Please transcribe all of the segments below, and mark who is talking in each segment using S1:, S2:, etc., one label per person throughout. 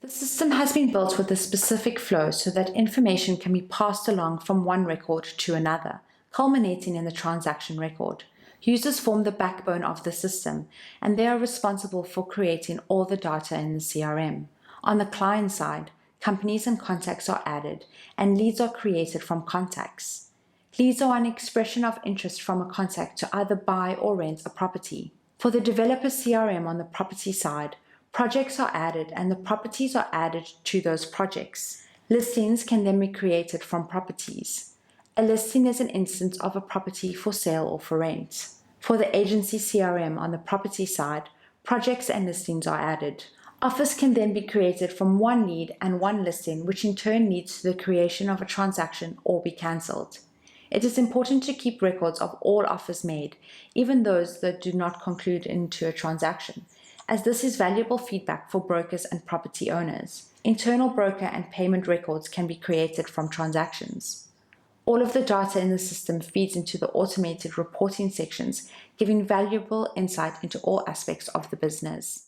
S1: The system has been built with a specific flow so that information can be passed along from one record to another, culminating in the transaction record. Users form the backbone of the system, and they are responsible for creating all the data in the CRM. On the client side, companies and contacts are added, and leads are created from contacts. Leads are an expression of interest from a contact to either buy or rent a property. For the Developer CRM on the property side, projects are added and the properties are added to those projects. Listings can then be created from properties. A listing is an instance of a property for sale or for rent. For the agency CRM on the property side, projects and listings are added. Offers can then be created from one lead and one listing, which in turn leads to the creation of a transaction or be cancelled. It is important to keep records of all offers made, even those that do not conclude into a transaction, as this is valuable feedback for brokers and property owners. Internal broker and payment records can be created from transactions. All of the data in the system feeds into the automated reporting sections, giving valuable insight into all aspects of the business.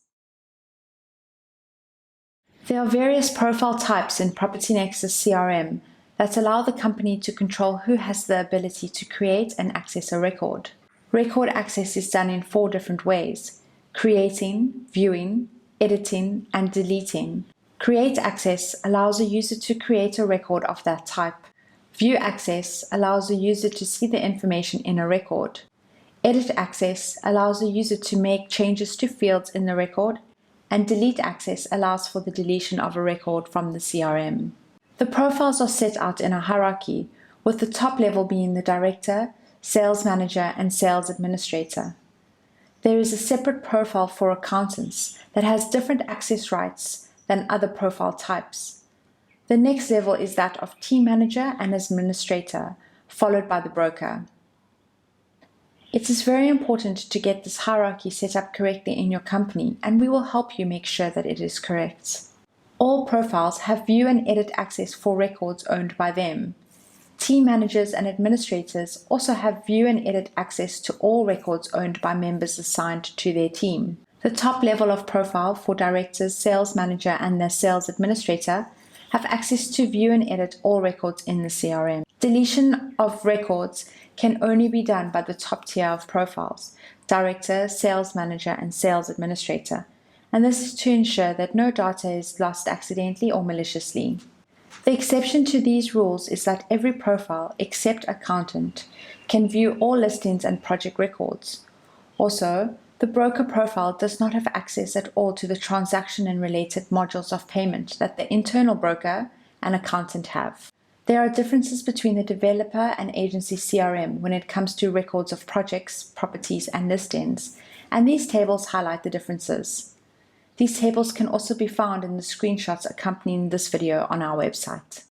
S1: There are various profile types in Property Nexus CRM that allow the company to control who has the ability to create and access a record. Record access is done in 4 different ways: creating, viewing, editing, and deleting. Create access allows a user to create a record of that type. View access allows a user to see the information in a record. Edit access allows a user to make changes to fields in the record, and delete access allows for the deletion of a record from the CRM. The profiles are set out in a hierarchy, with the top level being the director, sales manager, and sales administrator. There is a separate profile for accountants that has different access rights than other profile types. The next level is that of team manager and administrator, followed by the broker. It is very important to get this hierarchy set up correctly in your company, and we will help you make sure that it is correct. All profiles have view and edit access for records owned by them. Team managers and administrators also have view and edit access to all records owned by members assigned to their team. The top level of profile for directors, sales manager, and the sales administrator have access to view and edit all records in the CRM. Deletion of records can only be done by the top tier of profiles: director, sales manager, and sales administrator. And this is to ensure that no data is lost accidentally or maliciously. The exception to these rules is that every profile, except accountant, can view all listings and project records. Also, the broker profile does not have access at all to the transaction and related modules of payment that the internal broker and accountant have. There are differences between the developer and agency CRM when it comes to records of projects, properties, and listings, and these tables highlight the differences. These tables can also be found in the screenshots accompanying this video on our website.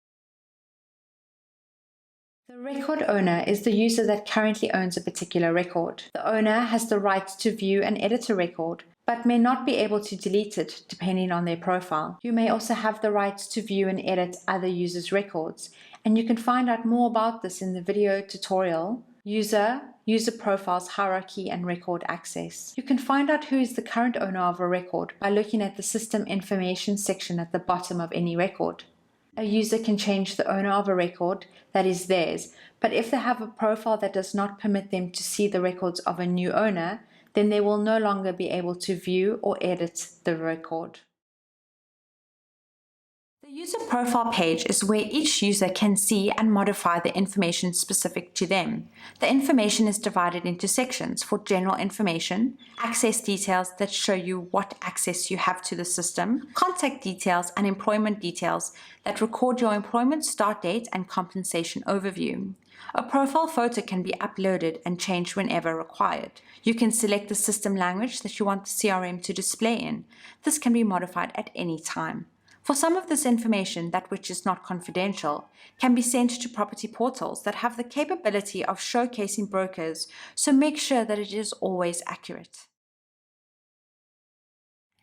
S1: The record owner is the user that currently owns a particular record. The owner has the right to view and edit a record, but may not be able to delete it depending on their profile. You may also have the right to view and edit other users' records, and you can find out more about this in the video tutorial, User Profiles Hierarchy and Record Access. You can find out who is the current owner of a record by looking at the System Information section at the bottom of any record. A user can change the owner of a record that is theirs, but if they have a profile that does not permit them to see the records of a new owner, then they will no longer be able to view or edit the record. The user profile page is where each user can see and modify the information specific to them. The information is divided into sections for general information, access details that show you what access you have to the system, contact details, and employment details that record your employment start date and compensation overview. A profile photo can be uploaded and changed whenever required. You can select the system language that you want the CRM to display in. This can be modified at any time. For some of this information, that which is not confidential, can be sent to property portals that have the capability of showcasing brokers, so make sure that it is always accurate.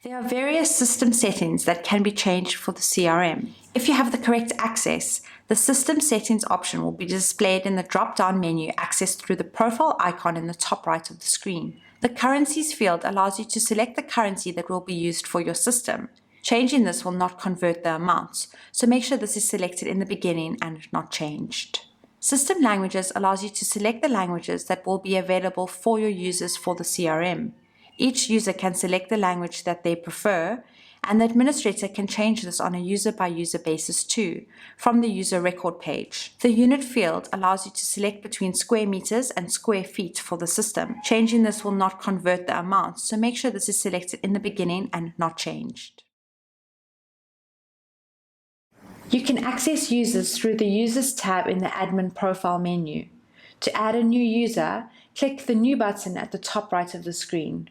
S1: There are various system settings that can be changed for the CRM. If you have the correct access, the System Settings option will be displayed in the drop-down menu accessed through the profile icon in the top right of the screen. The Currencies field allows you to select the currency that will be used for your system. Changing this will not convert the amounts, so make sure this is selected in the beginning and not changed. System languages allows you to select the languages that will be available for your users for the CRM. Each user can select the language that they prefer, and the administrator can change this on a user-by-user basis too, from the user record page. The unit field allows you to select between square meters and square feet for the system. Changing this will not convert the amounts, so make sure this is selected in the beginning and not changed. You can access users through the Users tab in the Admin Profile menu. To add a new user, click the New button at the top right of the screen.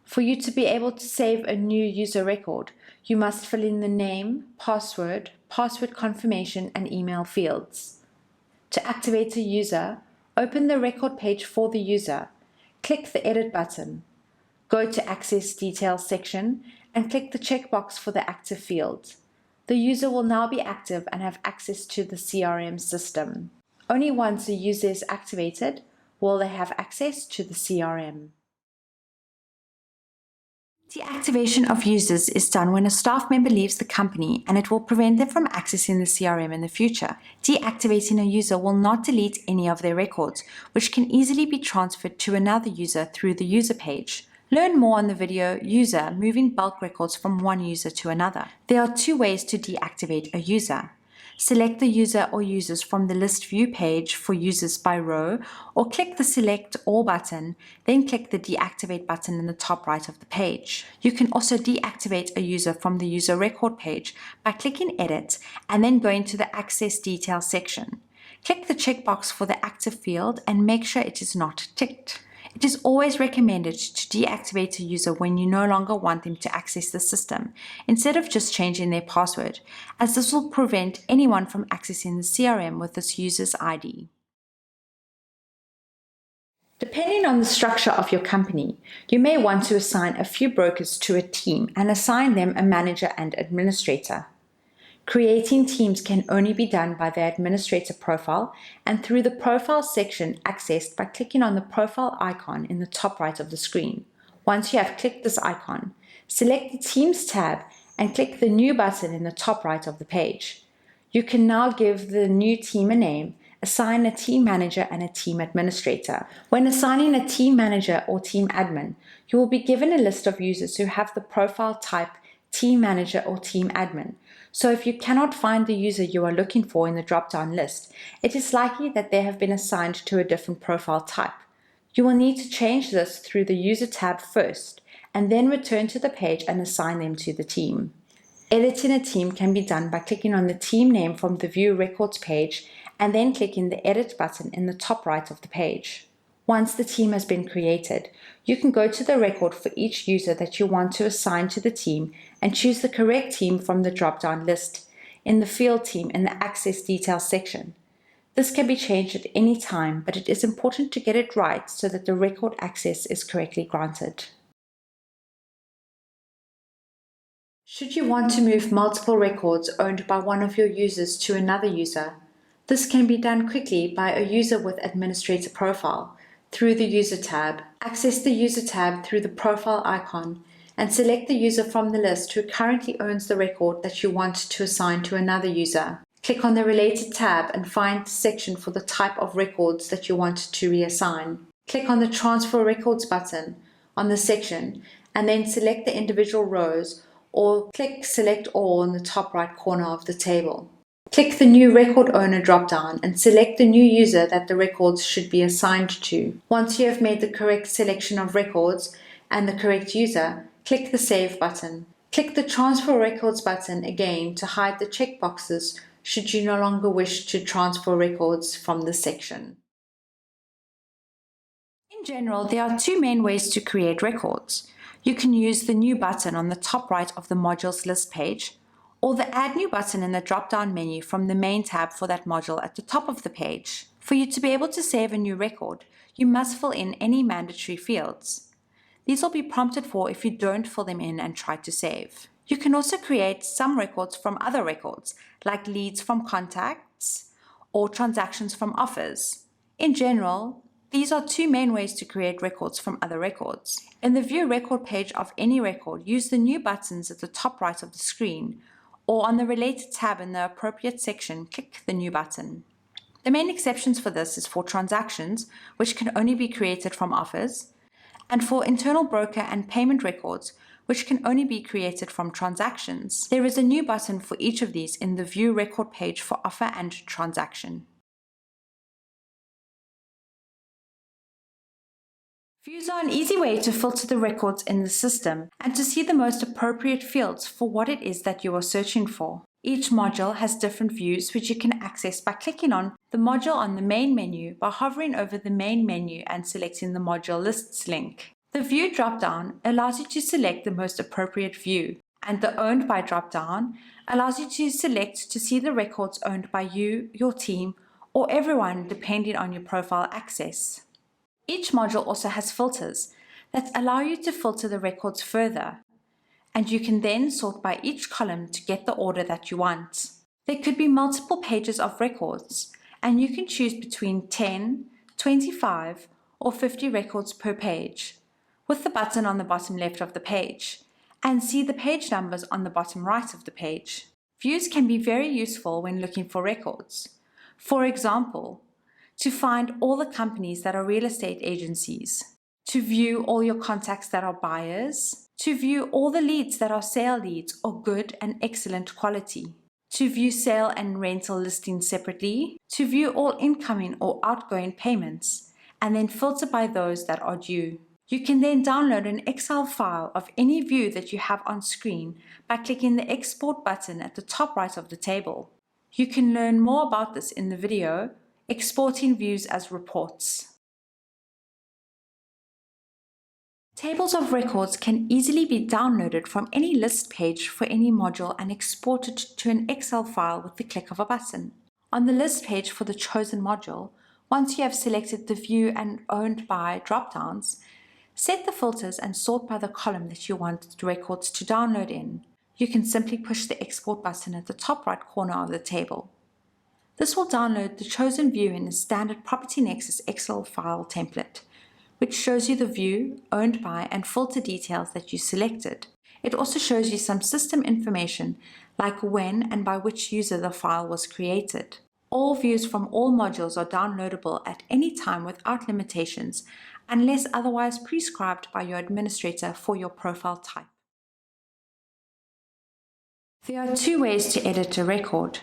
S1: For you to be able to save a new user record, you must fill in the name, password, password confirmation, and email fields. To activate a user, open the record page for the user, click the Edit button, go to Access Details section, and click the checkbox for the active field. The user will now be active and have access to the CRM system. Only once a user is activated will they have access to the CRM. Deactivation of users is done when a staff member leaves the company and it will prevent them from accessing the CRM in the future. Deactivating a user will not delete any of their records, which can easily be transferred to another user through the user page. Learn more on the video User Moving Bulk Records from one user to another. There are two ways to deactivate a user. Select the user or users from the list view page for users by row, or click the Select All button, then click the Deactivate button in the top right of the page. You can also deactivate a user from the user record page by clicking Edit and then going to the Access Details section. Click the checkbox for the active field and make sure it is not ticked. It is always recommended to deactivate a user when you no longer want them to access the system, instead of just changing their password, as this will prevent anyone from accessing the CRM with this user's ID. Depending on the structure of your company, you may want to assign a few brokers to a team and assign them a manager and administrator. Creating teams can only be done by the administrator profile and through the profile section accessed by clicking on the profile icon in the top right of the screen. Once you have clicked this icon, select the Teams tab and click the New button in the top right of the page. You can now give the new team a name, assign a team manager and a team administrator. When assigning a team manager or team admin, you will be given a list of users who have the profile type team manager or team admin. So if you cannot find the user you are looking for in the drop-down list, it is likely that they have been assigned to a different profile type. You will need to change this through the User tab first, and then return to the page and assign them to the team. Editing a team can be done by clicking on the team name from the View Records page and then clicking the Edit button in the top right of the page. Once the team has been created, you can go to the record for each user that you want to assign to the team and choose the correct team from the drop-down list in the Field Team in the Access Details section. This can be changed at any time, but it is important to get it right so that the record access is correctly granted. Should you want to move multiple records owned by one of your users to another user, this can be done quickly by a user with administrator profile through the User tab. Access the User tab through the profile icon and select the user from the list who currently owns the record that you want to assign to another user. Click on the Related tab and find the section for the type of records that you want to reassign. Click on the Transfer Records button on the section and then select the individual rows or click Select All in the top right corner of the table. Click the New Record Owner drop-down and select the new user that the records should be assigned to. Once you have made the correct selection of records and the correct user, click the Save button. Click the Transfer Records button again to hide the checkboxes should you no longer wish to transfer records from this section. In general, there are two main ways to create records. You can use the New button on the top right of the Modules List page, or the Add New button in the drop-down menu from the main tab for that module at the top of the page. For you to be able to save a new record, you must fill in any mandatory fields. These will be prompted for if you don't fill them in and try to save. You can also create some records from other records, like leads from contacts or transactions from offers. In general, These are two main ways to create records from other records. In the View Record page of any record, use the New buttons at the top right of the screen, or on the Related tab in the appropriate section, click the New button. The main exceptions for this is for transactions, which can only be created from offers, and for internal broker and payment records, which can only be created from transactions. There is a new button for each of these in the View Record page for offer and transaction. Views are an easy way to filter the records in the system and to see the most appropriate fields for what it is that you are searching for. Each module has different views which you can access by clicking on the module on the main menu by hovering over the main menu and selecting the Module Lists link. The View drop-down allows you to select the most appropriate view, and the Owned By drop-down allows you to select to see the records owned by you, your team, or everyone depending on your profile access. Each module also has filters that allow you to filter the records further, and you can then sort by each column to get the order that you want. There could be multiple pages of records, and you can choose between 10, 25, or 50 records per page, with the button on the bottom left of the page, and see the page numbers on the bottom right of the page. Views can be very useful when looking for records. For example, to find all the companies that are real estate agencies, to view all your contacts that are buyers, to view all the leads that are sale leads or good and excellent quality, to view sale and rental listings separately, to view all incoming or outgoing payments, and then filter by those that are due. You can then download an Excel file of any view that you have on screen by clicking the Export button at the top right of the table. You can learn more about this in the video, Exporting Views as Reports. Tables of records can easily be downloaded from any list page for any module and exported to an Excel file with the click of a button. On the list page for the chosen module, once you have selected the View and Owned By drop-downs, set the filters and sort by the column that you want the records to download in. You can simply push the Export button at the top right corner of the table. This will download the chosen view in a standard Property Nexus Excel file template, which shows you the view, owned by, and filter details that you selected. It also shows you some system information, like when and by which user the file was created. All views from all modules are downloadable at any time without limitations, unless otherwise prescribed by your administrator for your profile type. There are two ways to edit a record.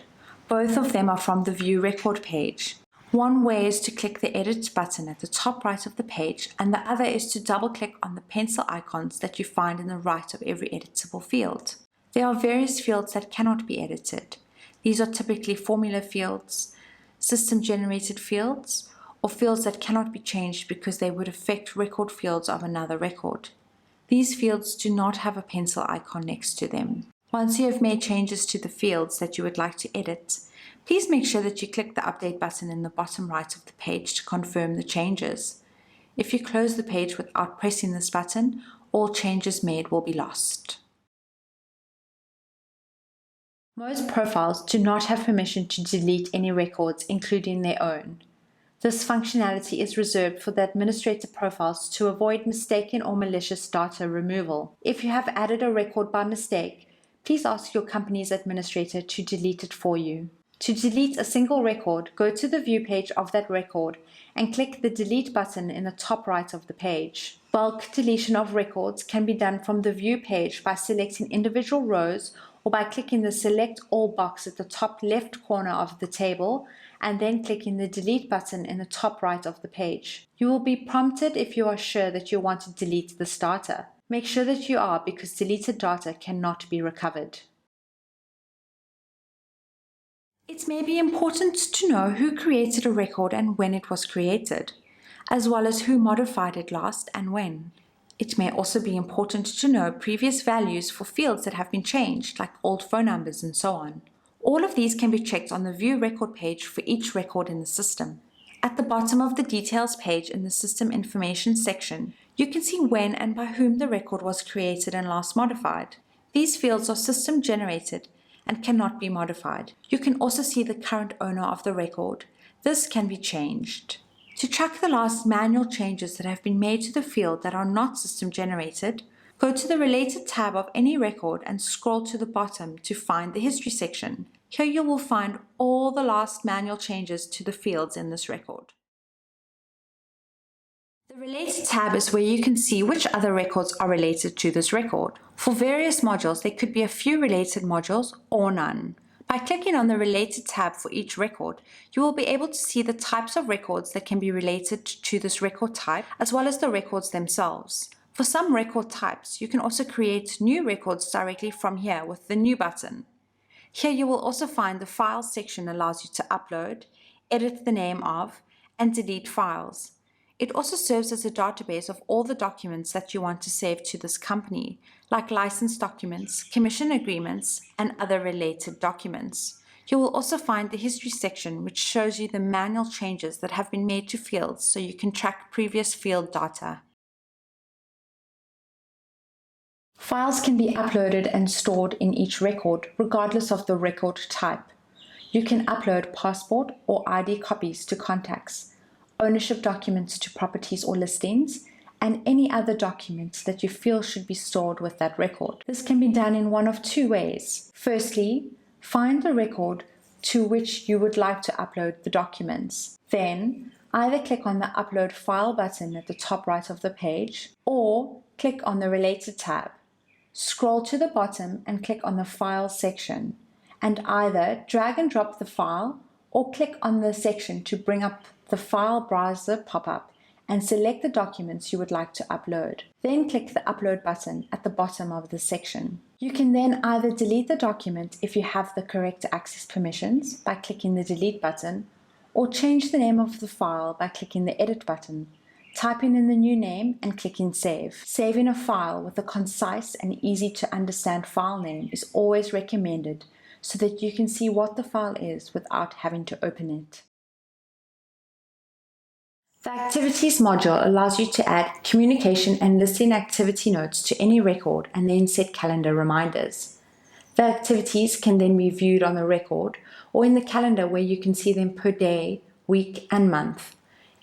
S1: Both of them are from the View Record page. One way is to click the Edit button at the top right of the page, and the other is to double-click on the pencil icons that you find in the right of every editable field. There are various fields that cannot be edited. These are typically formula fields, system-generated fields, or fields that cannot be changed because they would affect record fields of another record. These fields do not have a pencil icon next to them. Once you have made changes to the fields that you would like to edit, please make sure that you click the Update button in the bottom right of the page to confirm the changes. If you close the page without pressing this button, all changes made will be lost. Most profiles do not have permission to delete any records, including their own. This functionality is reserved for the administrator profiles to avoid mistaken or malicious data removal. If you have added a record by mistake, please ask your company's administrator to delete it for you. To delete a single record, go to the View page of that record and click the Delete button in the top right of the page. Bulk deletion of records can be done from the View page by selecting individual rows or by clicking the Select All box at the top left corner of the table and then clicking the Delete button in the top right of the page. You will be prompted if you are sure that you want to delete this data. Make sure that you are, because deleted data cannot be recovered. It may be important to know who created a record and when it was created, as well as who modified it last and when. It may also be important to know previous values for fields that have been changed, like old phone numbers and so on. All of these can be checked on the View Record page for each record in the system. At the bottom of the Details page in the System Information section, you can see when and by whom the record was created and last modified. These fields are system generated and cannot be modified. You can also see the current owner of the record. This can be changed. To track the last manual changes that have been made to the field that are not system generated, go to the Related tab of any record and scroll to the bottom to find the History section. Here you will find all the last manual changes to the fields in this record. The Related tab is where you can see which other records are related to this record. For various modules, there could be a few related modules or none. By clicking on the Related tab for each record, you will be able to see the types of records that can be related to this record type, as well as the records themselves. For some record types, you can also create new records directly from here with the New button. Here you will also find the Files section allows you to upload, edit the name of, and delete files. It also serves as a database of all the documents that you want to save to this company, like license documents, commission agreements, and other related documents. You will also find the History section, which shows you the manual changes that have been made to fields so you can track previous field data. Files can be uploaded and stored in each record, regardless of the record type. You can upload passport or ID copies to contacts, ownership documents to properties or listings, and any other documents that you feel should be stored with that record. This can be done in one of two ways. Firstly, find the record to which you would like to upload the documents. Then, either click on the Upload File button at the top right of the page, or click on the Related tab. Scroll to the bottom and click on the File section, and either drag and drop the file or click on the section to bring up the File Browser pop-up and select the documents you would like to upload. Then click the Upload button at the bottom of the section. You can then either delete the document if you have the correct access permissions by clicking the Delete button, or change the name of the file by clicking the Edit button, typing in the new name and clicking Save. Saving a file with a concise and easy to understand file name is always recommended so that you can see what the file is without having to open it. The Activities module allows you to add communication and listing activity notes to any record and then set calendar reminders. The activities can then be viewed on the record or in the calendar where you can see them per day, week, and month.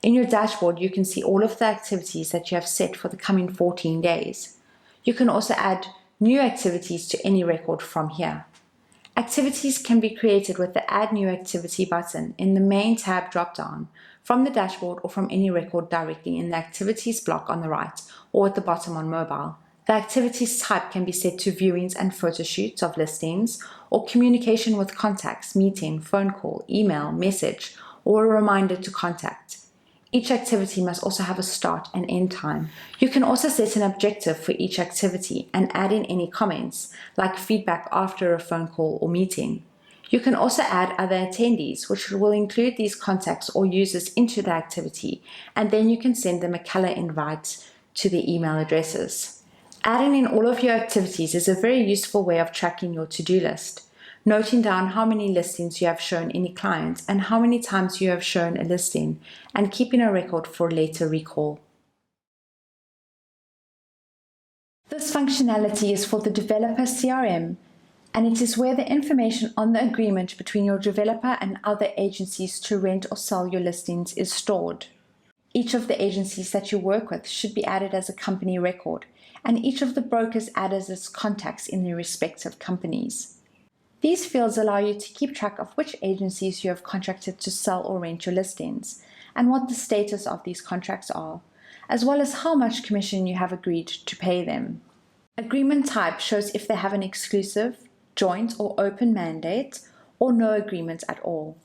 S1: In your dashboard, you can see all of the activities that you have set for the coming 14 days. You can also add new activities to any record from here. Activities can be created with the Add New Activity button in the Main tab drop-down from the dashboard or from any record directly in the Activities block on the right or at the bottom on mobile. The activities type can be set to viewings and photo shoots of listings or communication with contacts, meeting, phone call, email, message, or a reminder to contact. Each activity must also have a start and end time. You can also set an objective for each activity and add in any comments, like feedback after a phone call or meeting. You can also add other attendees, which will include these contacts or users into the activity, and then you can send them a calendar invite to their email addresses. Adding in all of your activities is a very useful way of tracking your to-do list. Noting down how many listings you have shown any clients and how many times you have shown a listing, and keeping a record for later recall. This functionality is for the Developer CRM, and it is where the information on the agreement between your developer and other agencies to rent or sell your listings is stored. Each of the agencies that you work with should be added as a company record, and each of the brokers added as contacts in their respective companies. These fields allow you to keep track of which agencies you have contracted to sell or rent your listings, and what the status of these contracts are, as well as how much commission you have agreed to pay them. Agreement type shows if they have an exclusive, joint or open mandate, or no agreement at all.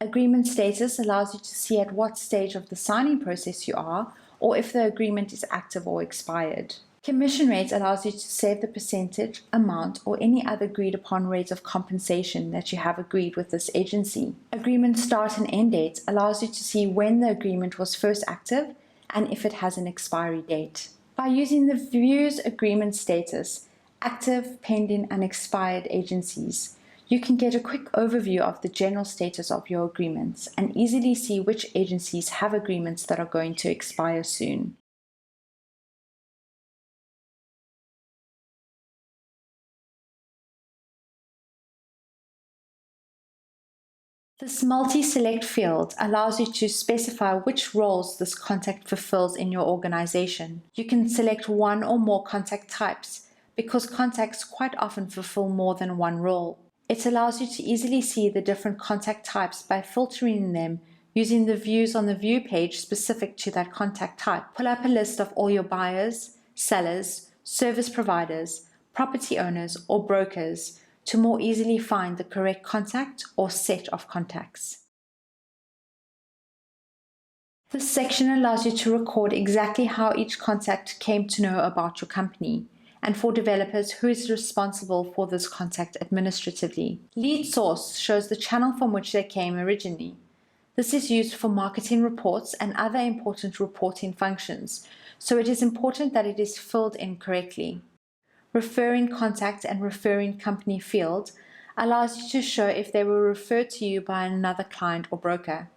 S1: Agreement status allows you to see at what stage of the signing process you are, or if the agreement is active or expired. Commission rate allows you to save the percentage, amount, or any other agreed upon rate of compensation that you have agreed with this agency. Agreement start and end date allows you to see when the agreement was first active and if it has an expiry date. By using the Views Agreement Status, active, pending, and expired agencies, you can get a quick overview of the general status of your agreements and easily see which agencies have agreements that are going to expire soon. This multi-select field allows you to specify which roles this contact fulfills in your organization. You can select one or more contact types because contacts quite often fulfill more than one role. It allows you to easily see the different contact types by filtering them using the views on the view page specific to that contact type. Pull up a list of all your buyers, sellers, service providers, property owners, or brokers to more easily find the correct contact or set of contacts. This section allows you to record exactly how each contact came to know about your company, and for developers, who is responsible for this contact administratively. Lead source shows the channel from which they came originally. This is used for marketing reports and other important reporting functions, so it is important that it is filled in correctly. Referring contact and referring company field allows you to show if they were referred to you by another client or broker.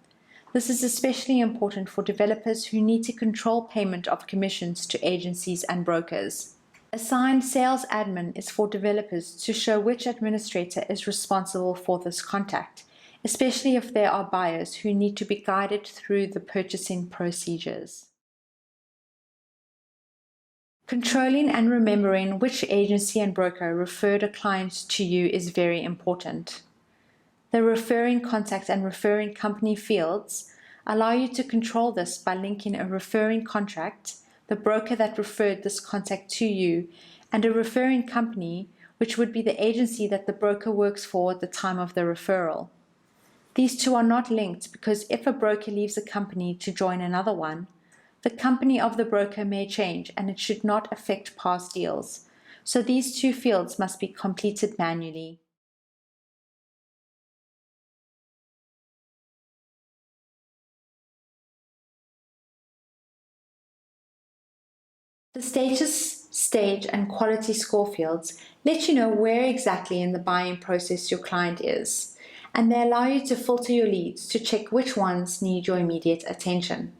S1: This is especially important for developers who need to control payment of commissions to agencies and brokers. Assigned sales admin is for developers to show which administrator is responsible for this contact, especially if there are buyers who need to be guided through the purchasing procedures. Controlling and remembering which agency and broker referred a client to you is very important. The referring contact and referring company fields allow you to control this by linking a referring contract, the broker that referred this contact to you, and a referring company, which would be the agency that the broker works for at the time of the referral. These two are not linked because if a broker leaves a company to join another one, the company of the broker may change and it should not affect past deals, so these two fields must be completed manually. The status, stage, and quality score fields let you know where exactly in the buying process your client is, and they allow you to filter your leads to check which ones need your immediate attention.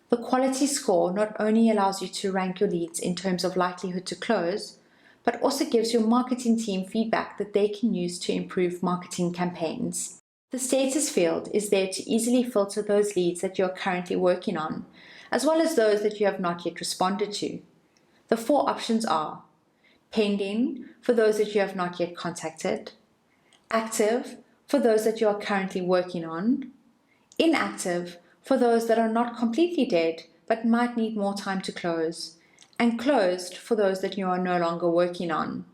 S1: The quality score not only allows you to rank your leads in terms of likelihood to close, but also gives your marketing team feedback that they can use to improve marketing campaigns. The status field is there to easily filter those leads that you are currently working on, as well as those that you have not yet responded to. The four options are pending for those that you have not yet contacted, active for those that you are currently working on, inactive for those that are not completely dead but might need more time to close, and closed for those that you are no longer working on.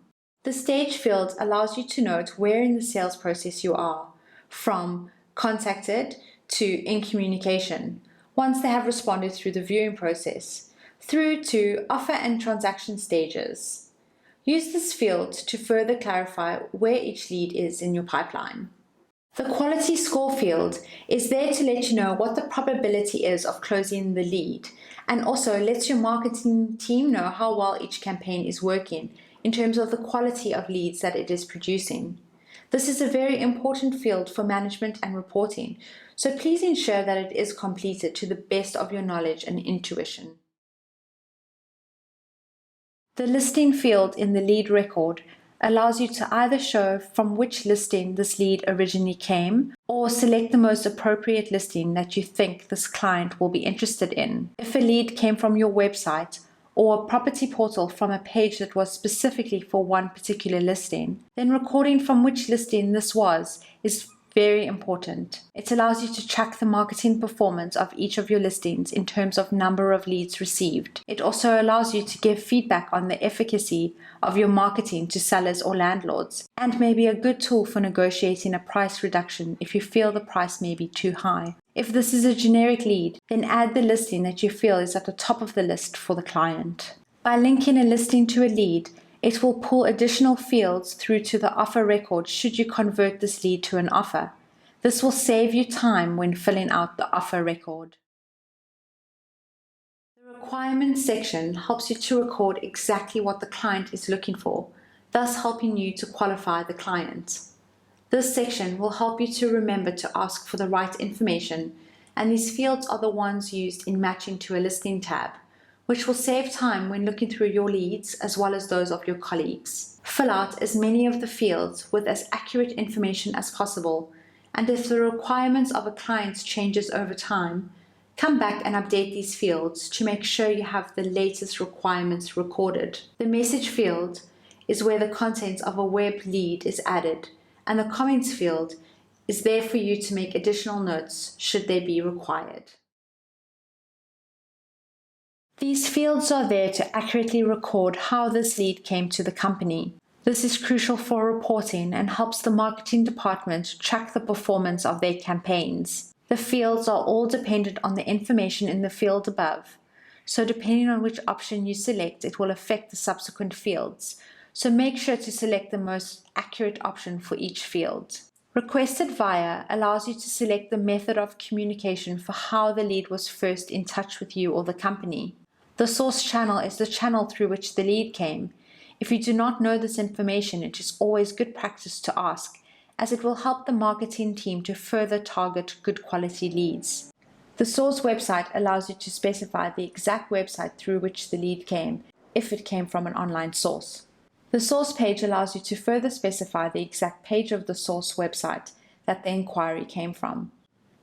S1: The stage field allows you to note where in the sales process you are, from contacted to in communication, once they have responded through the viewing process, through to offer and transaction stages. Use this field to further clarify where each lead is in your pipeline. The quality score field is there to let you know what the probability is of closing the lead, and also lets your marketing team know how well each campaign is working in terms of the quality of leads that it is producing. This is a very important field for management and reporting, so please ensure that it is completed to the best of your knowledge and intuition. The listing field in the lead record allows you to either show from which listing this lead originally came, or select the most appropriate listing that you think this client will be interested in. If a lead came from your website or a property portal from a page that was specifically for one particular listing, then recording from which listing this was is very important. It allows you to track the marketing performance of each of your listings in terms of number of leads received. It also allows you to give feedback on the efficacy of your marketing to sellers or landlords, and may be a good tool for negotiating a price reduction if you feel the price may be too high. If this is a generic lead, then add the listing that you feel is at the top of the list for the client. By linking a listing to a lead, it will pull additional fields through to the offer record should you convert this lead to an offer. This will save you time when filling out the offer record. The requirements section helps you to record exactly what the client is looking for, thus helping you to qualify the client. This section will help you to remember to ask for the right information, and these fields are the ones used in matching to a listing tab, which will save time when looking through your leads as well as those of your colleagues. Fill out as many of the fields with as accurate information as possible, And if the requirements of a client changes over time, come back and update these fields to make sure you have the latest requirements recorded. The message field is where the content of a web lead is added, and the comments field is there for you to make additional notes should they be required. These fields are there to accurately record how this lead came to the company. This is crucial for reporting and helps the marketing department track the performance of their campaigns. The fields are all dependent on the information in the field above, so depending on which option you select, it will affect the subsequent fields. So make sure to select the most accurate option for each field. Requested via allows you to select the method of communication for how the lead was first in touch with you or the company. The source channel is the channel through which the lead came. If you do not know this information, it is always good practice to ask, as it will help the marketing team to further target good quality leads. The source website allows you to specify the exact website through which the lead came, if it came from an online source. The source page allows you to further specify the exact page of the source website that the inquiry came from.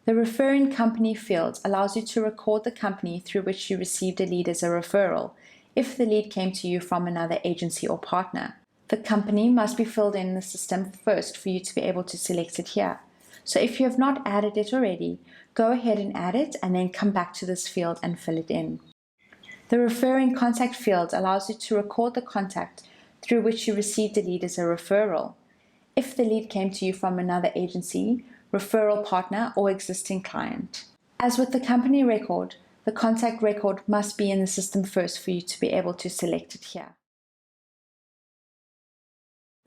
S1: The referring company field allows you to record the company through which you received a lead as a referral, if the lead came to you from another agency or partner. The company must be filled in the system first for you to be able to select it here. So if you have not added it already, go ahead and add it and then come back to this field and fill it in. The referring contact field allows you to record the contact through which you received a lead as a referral. If the lead came to you from another agency, referral partner, or existing client. As with the company record, the contact record must be in the system first for you to be able to select it here.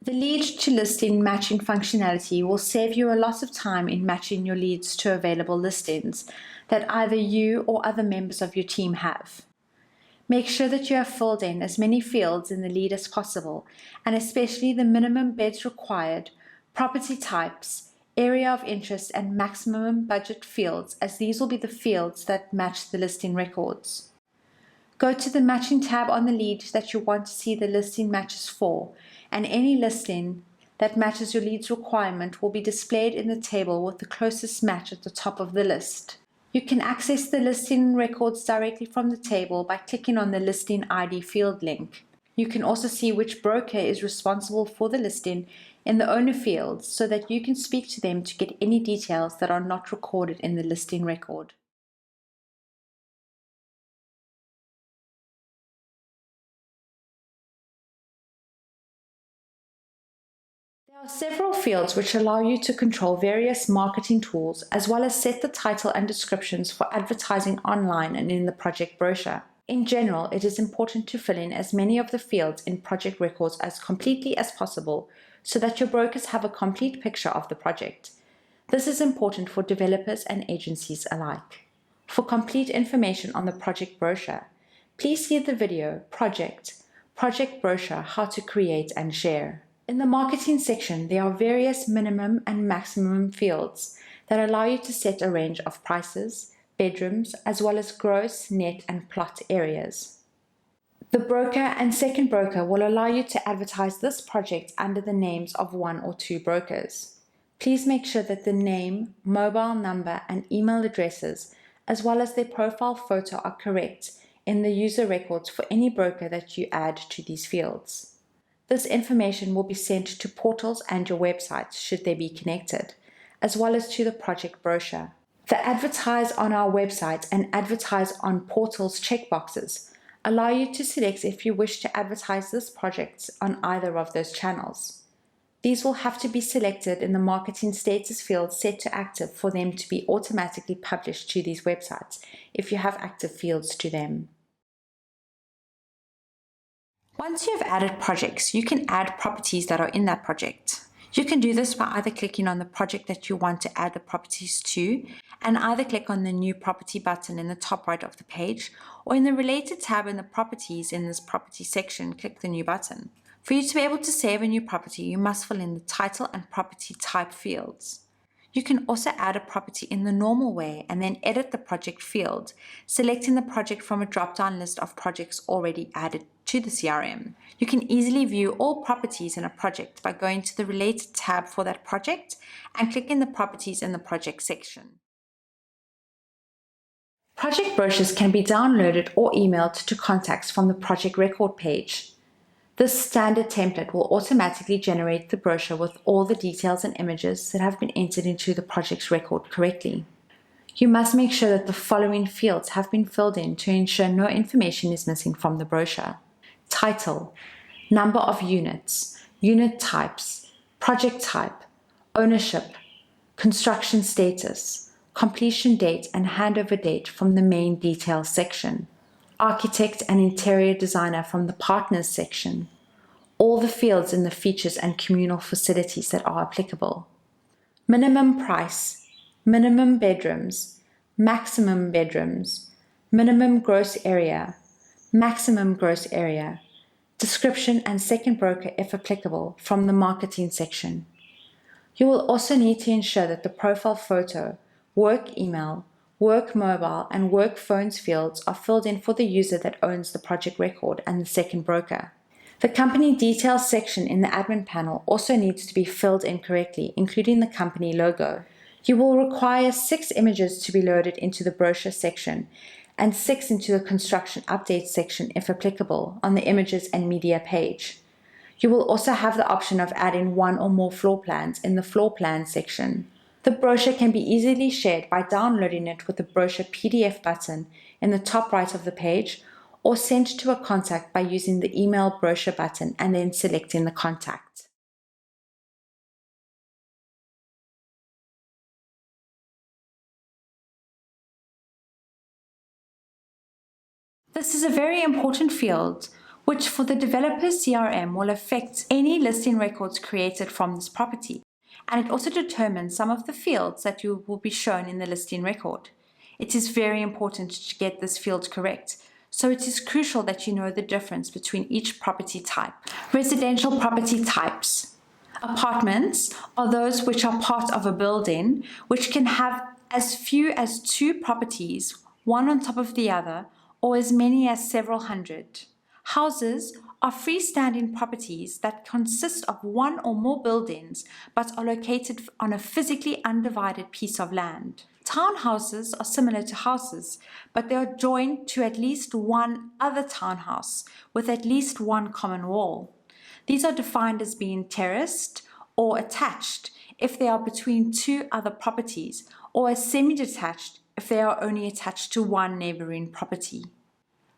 S1: The lead to listing matching functionality will save you a lot of time in matching your leads to available listings that either you or other members of your team have. Make sure that you have filled in as many fields in the lead as possible, and especially the minimum beds required, property types, area of interest, and maximum budget fields, as these will be the fields that match the listing records. Go to the matching tab on the lead that you want to see the listing matches for, and any listing that matches your lead's requirement will be displayed in the table with the closest match at the top of the list. You can access the listing records directly from the table by clicking on the listing ID field link. You can also see which broker is responsible for the listing in the owner field so that you can speak to them to get any details that are not recorded in the listing record. There are several fields which allow you to control various marketing tools as well as set the title and descriptions for advertising online and in the project brochure. In general, it is important to fill in as many of the fields in project records as completely as possible so that your brokers have a complete picture of the project. This is important for developers and agencies alike. For complete information on the project brochure, please see the video Project Brochure How to Create and Share. In the marketing section, there are various minimum and maximum fields that allow you to set a range of prices, bedrooms, as well as gross, net, and plot areas. The broker and second broker will allow you to advertise this project under the names of one or two brokers. Please make sure that the name, mobile number, and email addresses, as well as their profile photo, are correct in the user records for any broker that you add to these fields. This information will be sent to portals and your websites should they be connected, as well as to the project brochure. The Advertise on our website and Advertise on portals checkboxes allow you to select if you wish to advertise this project on either of those channels. These will have to be selected in the marketing status field set to active for them to be automatically published to these websites if you have active fields to them. Once you have added projects, you can add properties that are in that project. You can do this by either clicking on the project that you want to add the properties to, and either click on the New Property button in the top right of the page, or in the Related tab in the Properties in this Property section, click the New button. For you to be able to save a new property, you must fill in the title and property type fields. You can also add a property in the normal way and then edit the project field, selecting the project from a drop-down list of projects already added to the CRM. You can easily view all properties in a project by going to the Related tab for that project and clicking the properties in the project section. Project brochures can be downloaded or emailed to contacts from the project record page. This standard template will automatically generate the brochure with all the details and images that have been entered into the project's record correctly. You must make sure that the following fields have been filled in to ensure no information is missing from the brochure: title, number of units, unit types, project type, ownership, construction status, completion date and handover date from the main details section, architect and interior designer from the partners section, all the fields in the features and communal facilities that are applicable, minimum price, minimum bedrooms, maximum bedrooms, minimum gross area, maximum gross area, description and second broker if applicable from the marketing section. You will also need to ensure that the profile photo, work email, work mobile, and work phones fields are filled in for the user that owns the project record and the second broker. The company details section in the admin panel also needs to be filled in correctly, including the company logo. You will require 6 images to be loaded into the brochure section and 6 into the construction update section if applicable on the images and media page. You will also have the option of adding 1 or more floor plans in the floor plan section. The brochure can be easily shared by downloading it with the brochure PDF button in the top right of the page, or sent to a contact by using the email brochure button and then selecting the contact. This is a very important field, which for the Developer CRM will affect any listing records created from this property. And it also determines some of the fields that you will be shown in the listing record. It is very important to get this field correct, so it is crucial that you know the difference between each property type. Residential property types. Apartments are those which are part of a building, which can have as few as 2 properties, one on top of the other, or as many as several hundred. Houses are freestanding properties that consist of 1 or more buildings but are located on a physically undivided piece of land. Townhouses are similar to houses, but they are joined to at least one other townhouse with at least one common wall. These are defined as being terraced or attached if they are between 2 other properties, or as semi-detached if they are only attached to one neighboring property.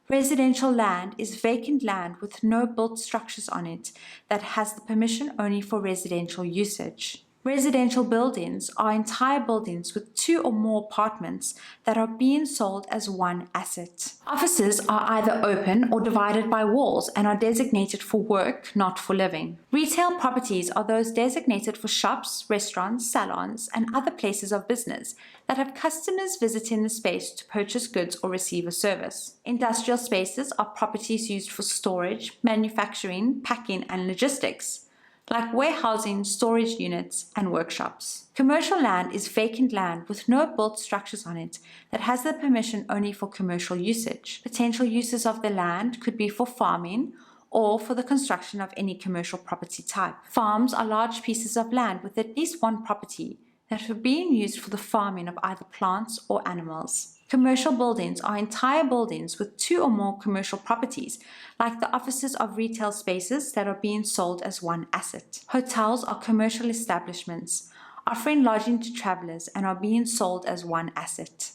S1: Residential land is vacant land with no built structures on it that has the permission only for residential usage. Residential buildings are entire buildings with 2 or more apartments that are being sold as one asset. Offices are either open or divided by walls and are designated for work, not for living. Retail properties are those designated for shops, restaurants, salons, and other places of business that have customers visiting the space to purchase goods or receive a service. Industrial spaces are properties used for storage, manufacturing, packing, and logistics, like warehousing, storage units, and workshops. Commercial land is vacant land with no built structures on it that has the permission only for commercial usage. Potential uses of the land could be for farming or for the construction of any commercial property type. Farms are large pieces of land with at least one property that are being used for the farming of either plants or animals. Commercial buildings are entire buildings with 2 or more commercial properties, like the offices of retail spaces that are being sold as one asset. Hotels are commercial establishments, offering lodging to travelers and are being sold as one asset.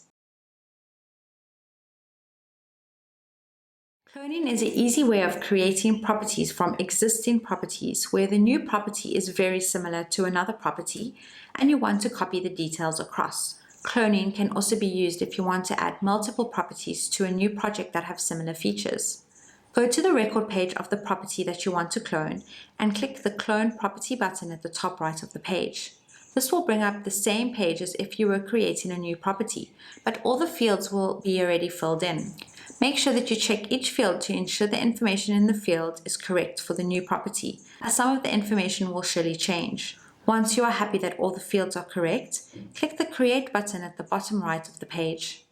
S1: Cloning is an easy way of creating properties from existing properties where the new property is very similar to another property and you want to copy the details across. Cloning can also be used if you want to add multiple properties to a new project that have similar features. Go to the record page of the property that you want to clone and click the Clone Property button at the top right of the page. This will bring up the same page as if you were creating a new property, but all the fields will be already filled in. Make sure that you check each field to ensure the information in the field is correct for the new property, as some of the information will surely change. Once you are happy that all the fields are correct, click the Create button at the bottom right of the page.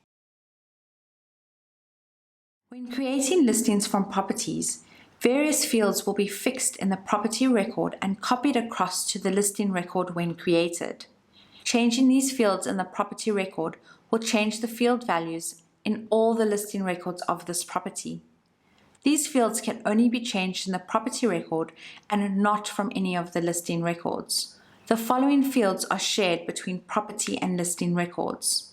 S1: When creating listings from properties, various fields will be fixed in the property record and copied across to the listing record when created. Changing these fields in the property record will change the field values in all the listing records of this property. These fields can only be changed in the property record and not from any of the listing records. The following fields are shared between property and listing records.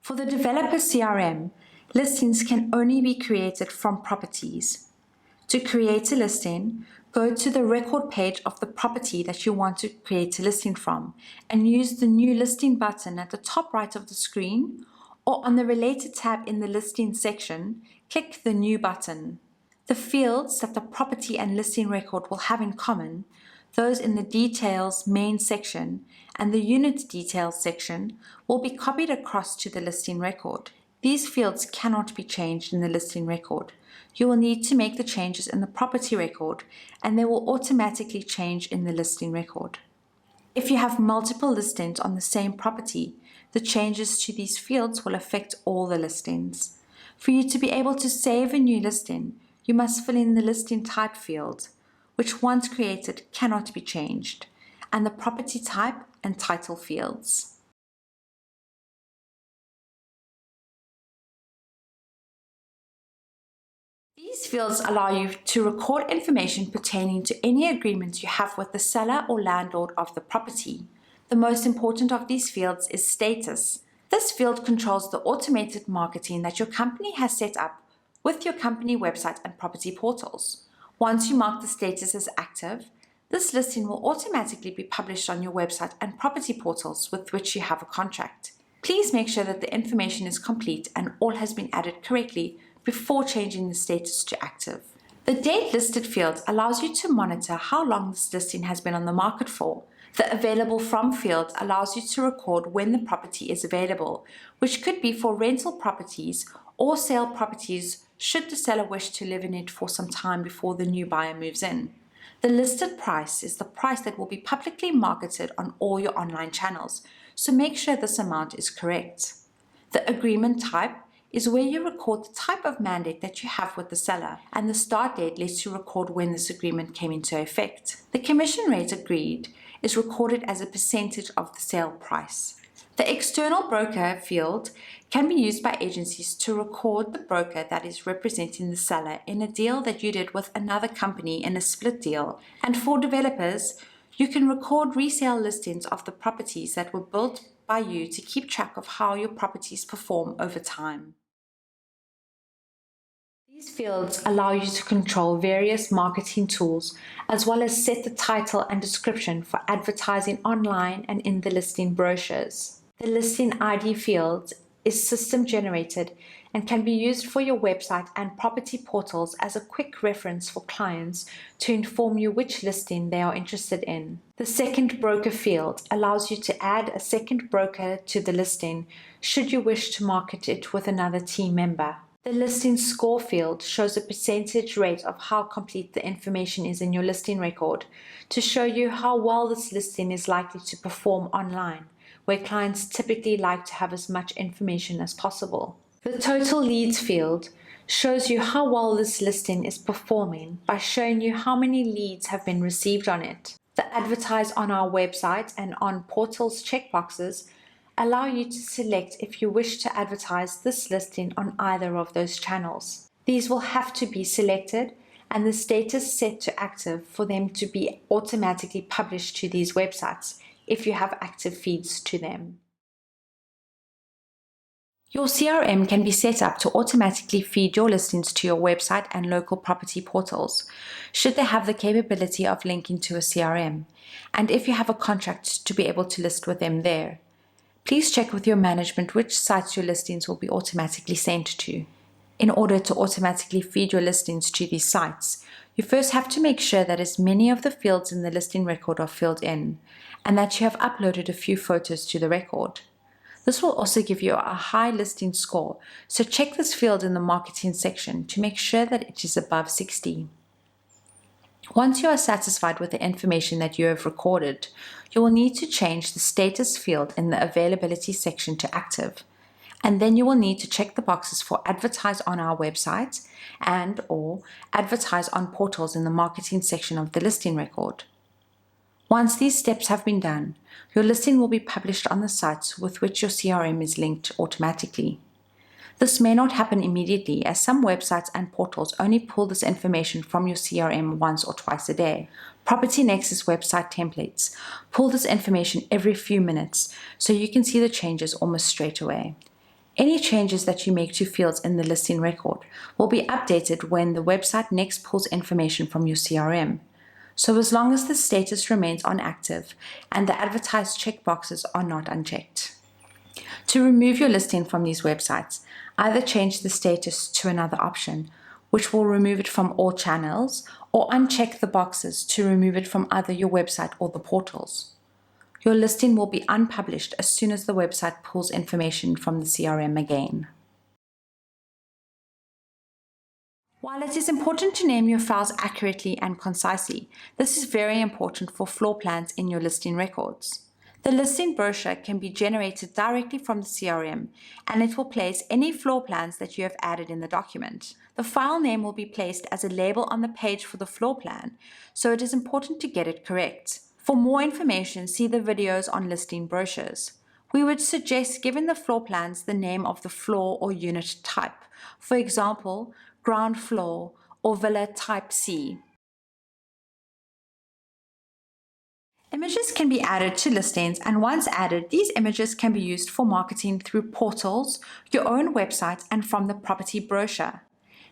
S1: For the Developer CRM, listings can only be created from properties. To create a listing, go to the record page of the property that you want to create a listing from and use the New Listing button at the top right of the screen, or on the Related tab in the Listing section, click the New button. The fields that the property and listing record will have in common, those in the Details main section and the Unit Details section, will be copied across to the listing record. These fields cannot be changed in the listing record. You will need to make the changes in the property record, and they will automatically change in the listing record. If you have multiple listings on the same property, the changes to these fields will affect all the listings. For you to be able to save a new listing, you must fill in the listing type field, which once created cannot be changed, and the property type and title fields. These fields allow you to record information pertaining to any agreements you have with the seller or landlord of the property. The most important of these fields is status. This field controls the automated marketing that your company has set up with your company website and property portals. Once you mark the status as active, this listing will automatically be published on your website and property portals with which you have a contract. Please make sure that the information is complete and all has been added correctly before changing the status to active. The Date Listed field allows you to monitor how long this listing has been on the market for. The Available From field allows you to record when the property is available, which could be for rental properties or sale properties should the seller wish to live in it for some time before the new buyer moves in. The listed price is the price that will be publicly marketed on all your online channels, so make sure this amount is correct. The Agreement type is where you record the type of mandate that you have with the seller, and the start date lets you record when this agreement came into effect. The commission rate agreed is recorded as a percentage of the sale price. The External Broker field can be used by agencies to record the broker that is representing the seller in a deal that you did with another company in a split deal. And for developers, you can record resale listings of the properties that were built by you to keep track of how your properties perform over time. These fields allow you to control various marketing tools as well as set the title and description for advertising online and in the listing brochures. The Listing ID field is system generated and can be used for your website and property portals as a quick reference for clients to inform you which listing they are interested in. The Second Broker field allows you to add a second broker to the listing should you wish to market it with another team member. The Listing Score field shows a percentage rate of how complete the information is in your listing record to show you how well this listing is likely to perform online, where clients typically like to have as much information as possible. The Total Leads field shows you how well this listing is performing by showing you how many leads have been received on it. The Advertise on our website and on portals checkboxes allow you to select if you wish to advertise this listing on either of those channels. These will have to be selected and the status set to active for them to be automatically published to these websites if you have active feeds to them. Your CRM can be set up to automatically feed your listings to your website and local property portals, should they have the capability of linking to a CRM, and if you have a contract to be able to list with them there. Please check with your management which sites your listings will be automatically sent to. In order to automatically feed your listings to these sites, you first have to make sure that as many of the fields in the listing record are filled in, and that you have uploaded a few photos to the record. This will also give you a high listing score, so check this field in the marketing section to make sure that it is above 60. Once you are satisfied with the information that you have recorded, you will need to change the status field in the availability section to active. And then you will need to check the boxes for advertise on our website and/or advertise on portals in the marketing section of the listing record. Once these steps have been done, your listing will be published on the sites with which your CRM is linked automatically. This may not happen immediately, as some websites and portals only pull this information from your CRM once or twice a day. Property Nexus website templates pull this information every few minutes, so you can see the changes almost straight away. Any changes that you make to fields in the listing record will be updated when the website next pulls information from your CRM. So as long as the status remains on active and the advertised checkboxes are not unchecked. To remove your listing from these websites, either change the status to another option, which will remove it from all channels, or uncheck the boxes to remove it from either your website or the portals. Your listing will be unpublished as soon as the website pulls information from the CRM again. While it is important to name your files accurately and concisely, this is very important for floor plans in your listing records. The listing brochure can be generated directly from the CRM, and it will place any floor plans that you have added in the document. The file name will be placed as a label on the page for the floor plan, so it is important to get it correct. For more information, see the videos on listing brochures. We would suggest giving the floor plans the name of the floor or unit type, for example, ground floor or villa type C. Images can be added to listings, and once added, these images can be used for marketing through portals, your own website, and from the property brochure.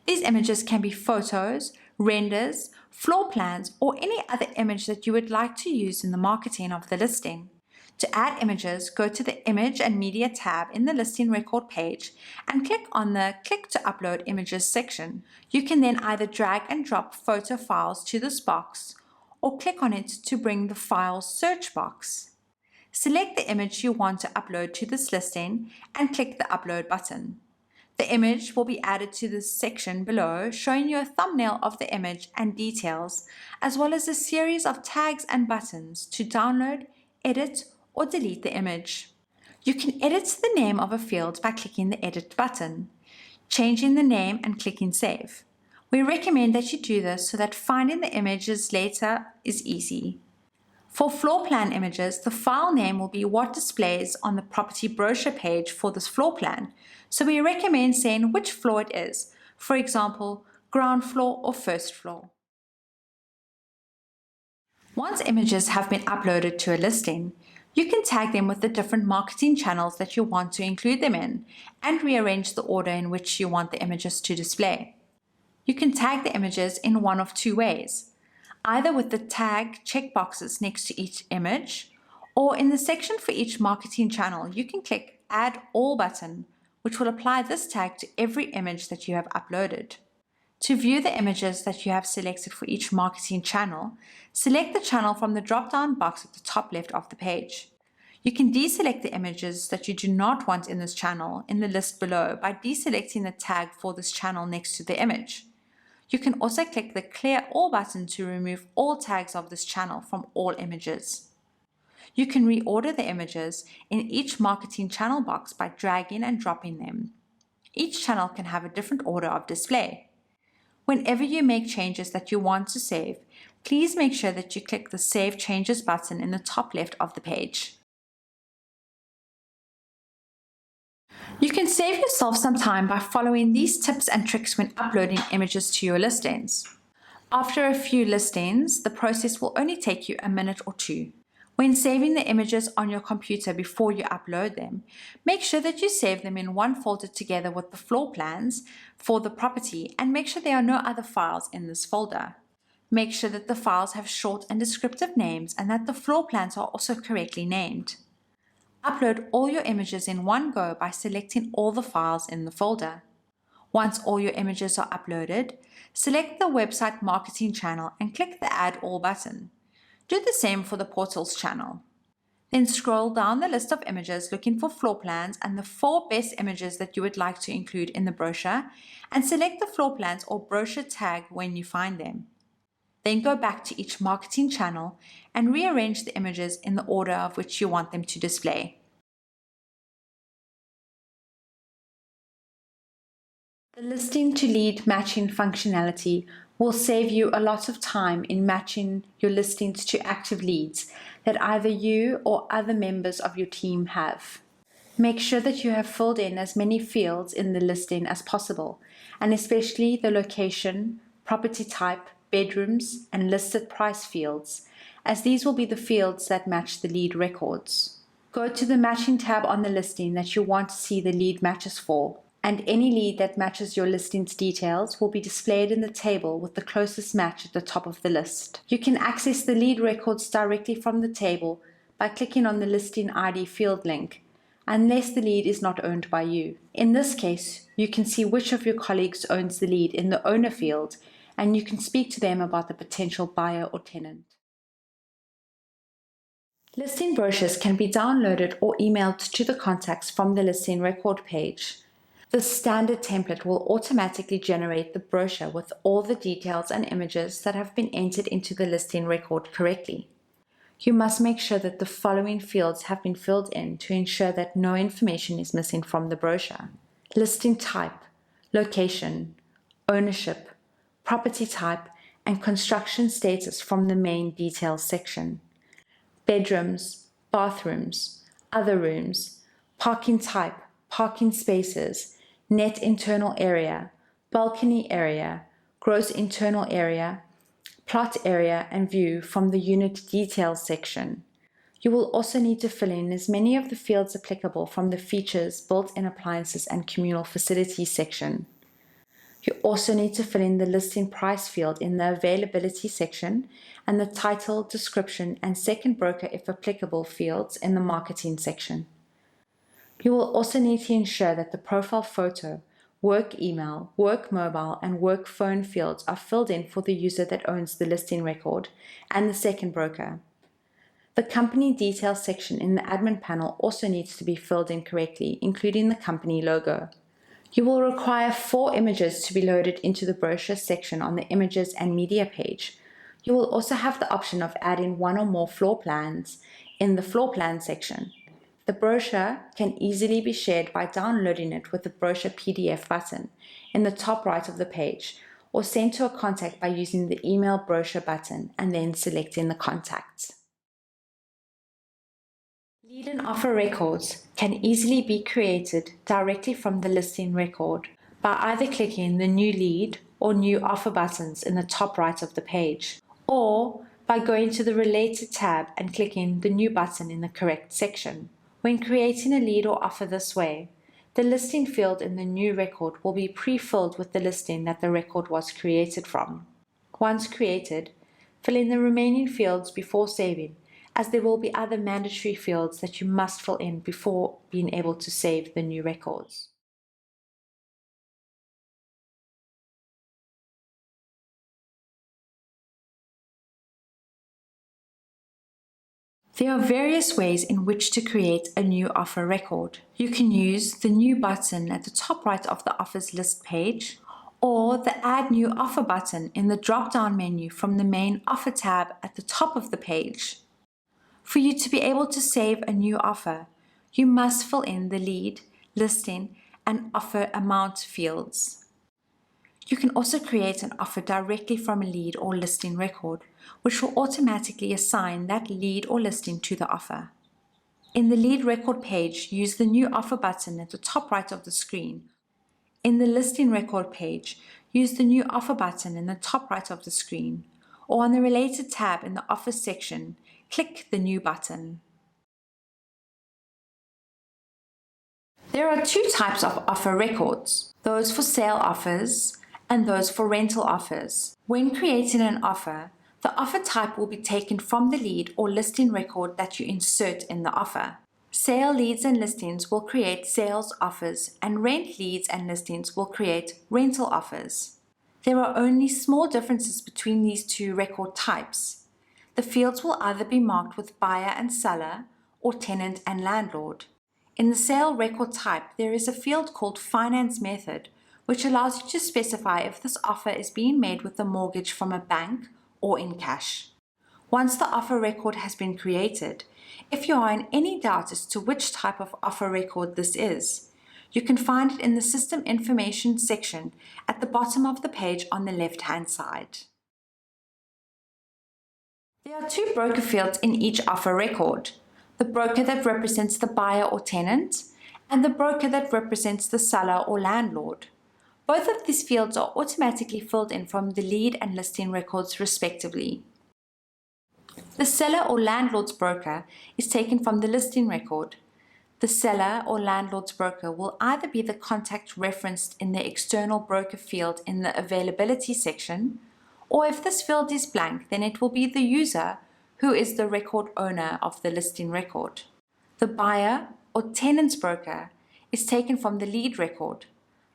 S1: These images can be photos, renders, floor plans, or any other image that you would like to use in the marketing of the listing. To add images, go to the Image and Media tab in the listing record page and click on the Click to Upload Images section. You can then either drag and drop photo files to this box, or click on it to bring the file search box. Select the image you want to upload to this listing and click the Upload button. The image will be added to this section below, showing you a thumbnail of the image and details, as well as a series of tags and buttons to download, edit, or delete the image. You can edit the name of a field by clicking the Edit button, changing the name and clicking Save. We recommend that you do this so that finding the images later is easy. For floor plan images, the file name will be what displays on the property brochure page for this floor plan, so we recommend saying which floor it is, for example, ground floor or first floor. Once images have been uploaded to a listing, you can tag them with the different marketing channels that you want to include them in, and rearrange the order in which you want the images to display. You can tag the images in one of two ways, either with the tag checkboxes next to each image, or in the section for each marketing channel, you can click Add All button, which will apply this tag to every image that you have uploaded. To view the images that you have selected for each marketing channel, select the channel from the drop-down box at the top left of the page. You can deselect the images that you do not want in this channel in the list below by deselecting the tag for this channel next to the image. You can also click the Clear All button to remove all tags of this channel from all images. You can reorder the images in each marketing channel box by dragging and dropping them. Each channel can have a different order of display. Whenever you make changes that you want to save, please make sure that you click the Save Changes button in the top left of the page. You can save yourself some time by following these tips and tricks when uploading images to your listings. After a few listings, the process will only take you a minute or two. When saving the images on your computer before you upload them, make sure that you save them in one folder together with the floor plans for the property, and make sure there are no other files in this folder. Make sure that the files have short and descriptive names and that the floor plans are also correctly named. Upload all your images in one go by selecting all the files in the folder. Once all your images are uploaded, select the website marketing channel and click the Add All button. Do the same for the portals channel. Then scroll down the list of images looking for floor plans and the 4 best images that you would like to include in the brochure, and select the floor plans or brochure tag when you find them. Then go back to each marketing channel and rearrange the images in the order of which you want them to display. The listing to lead matching functionality will save you a lot of time in matching your listings to active leads that either you or other members of your team have. Make sure that you have filled in as many fields in the listing as possible, and especially the location, property type, bedrooms, and listed price fields, as these will be the fields that match the lead records. Go to the Matching tab on the listing that you want to see the lead matches for, and any lead that matches your listing's details will be displayed in the table with the closest match at the top of the list. You can access the lead records directly from the table by clicking on the listing ID field link, unless the lead is not owned by you. In this case, you can see which of your colleagues owns the lead in the owner field, and you can speak to them about the potential buyer or tenant. Listing brochures can be downloaded or emailed to the contacts from the listing record page. The standard template will automatically generate the brochure with all the details and images that have been entered into the listing record correctly. You must make sure that the following fields have been filled in to ensure that no information is missing from the brochure: listing type, location, ownership, property type, and construction status from the main details section, bedrooms, bathrooms, other rooms, parking type, parking spaces, net internal area, balcony area, gross internal area, plot area, and view from the unit details section. You will also need to fill in as many of the fields applicable from the features, built-in appliances, and communal facilities section. You also need to fill in the listing price field in the availability section and the title, description, and second broker if applicable fields in the marketing section. You will also need to ensure that the profile photo, work email, work mobile, and work phone fields are filled in for the user that owns the listing record and the second broker. The company details section in the admin panel also needs to be filled in correctly, including the company logo. You will require 4 images to be loaded into the brochure section on the Images and Media page. You will also have the option of adding 1 or more floor plans in the floor plan section. The brochure can easily be shared by downloading it with the brochure PDF button in the top right of the page, or sent to a contact by using the email brochure button and then selecting the contacts. Lead and offer records can easily be created directly from the listing record by either clicking the new lead or new offer buttons in the top right of the page, or by going to the Related tab and clicking the new button in the correct section. When creating a lead or offer this way, the listing field in the new record will be pre-filled with the listing that the record was created from. Once created, fill in the remaining fields before saving, as there will be other mandatory fields that you must fill in before being able to save the new records. There are various ways in which to create a new offer record. You can use the New button at the top right of the Offers List page, or the Add New Offer button in the drop-down menu from the main Offer tab at the top of the page. For you to be able to save a new offer, you must fill in the lead, listing, and offer amount fields. You can also create an offer directly from a lead or listing record, which will automatically assign that lead or listing to the offer. In the lead record page, use the New Offer button at the top right of the screen. In the listing record page, use the New Offer button in the top right of the screen, or on the Related tab in the Offers section, click the New button. There are 2 types of offer records, those for sale offers and those for rental offers. When creating an offer, the offer type will be taken from the lead or listing record that you insert in the offer. Sale leads and listings will create sales offers, and rent leads and listings will create rental offers. There are only small differences between these two record types. The fields will either be marked with buyer and seller or tenant and landlord. In the sale record type, there is a field called finance method, which allows you to specify if this offer is being made with a mortgage from a bank or in cash. Once the offer record has been created, if you are in any doubt as to which type of offer record this is, you can find it in the System Information section at the bottom of the page on the left-hand side. There are two broker fields in each offer record: the broker that represents the buyer or tenant, and the broker that represents the seller or landlord. Both of these fields are automatically filled in from the lead and listing records respectively. The seller or landlord's broker is taken from the listing record. The seller or landlord's broker will either be the contact referenced in the external broker field in the availability section, or if this field is blank, then it will be the user who is the record owner of the listing record. The buyer or tenant's broker is taken from the lead record.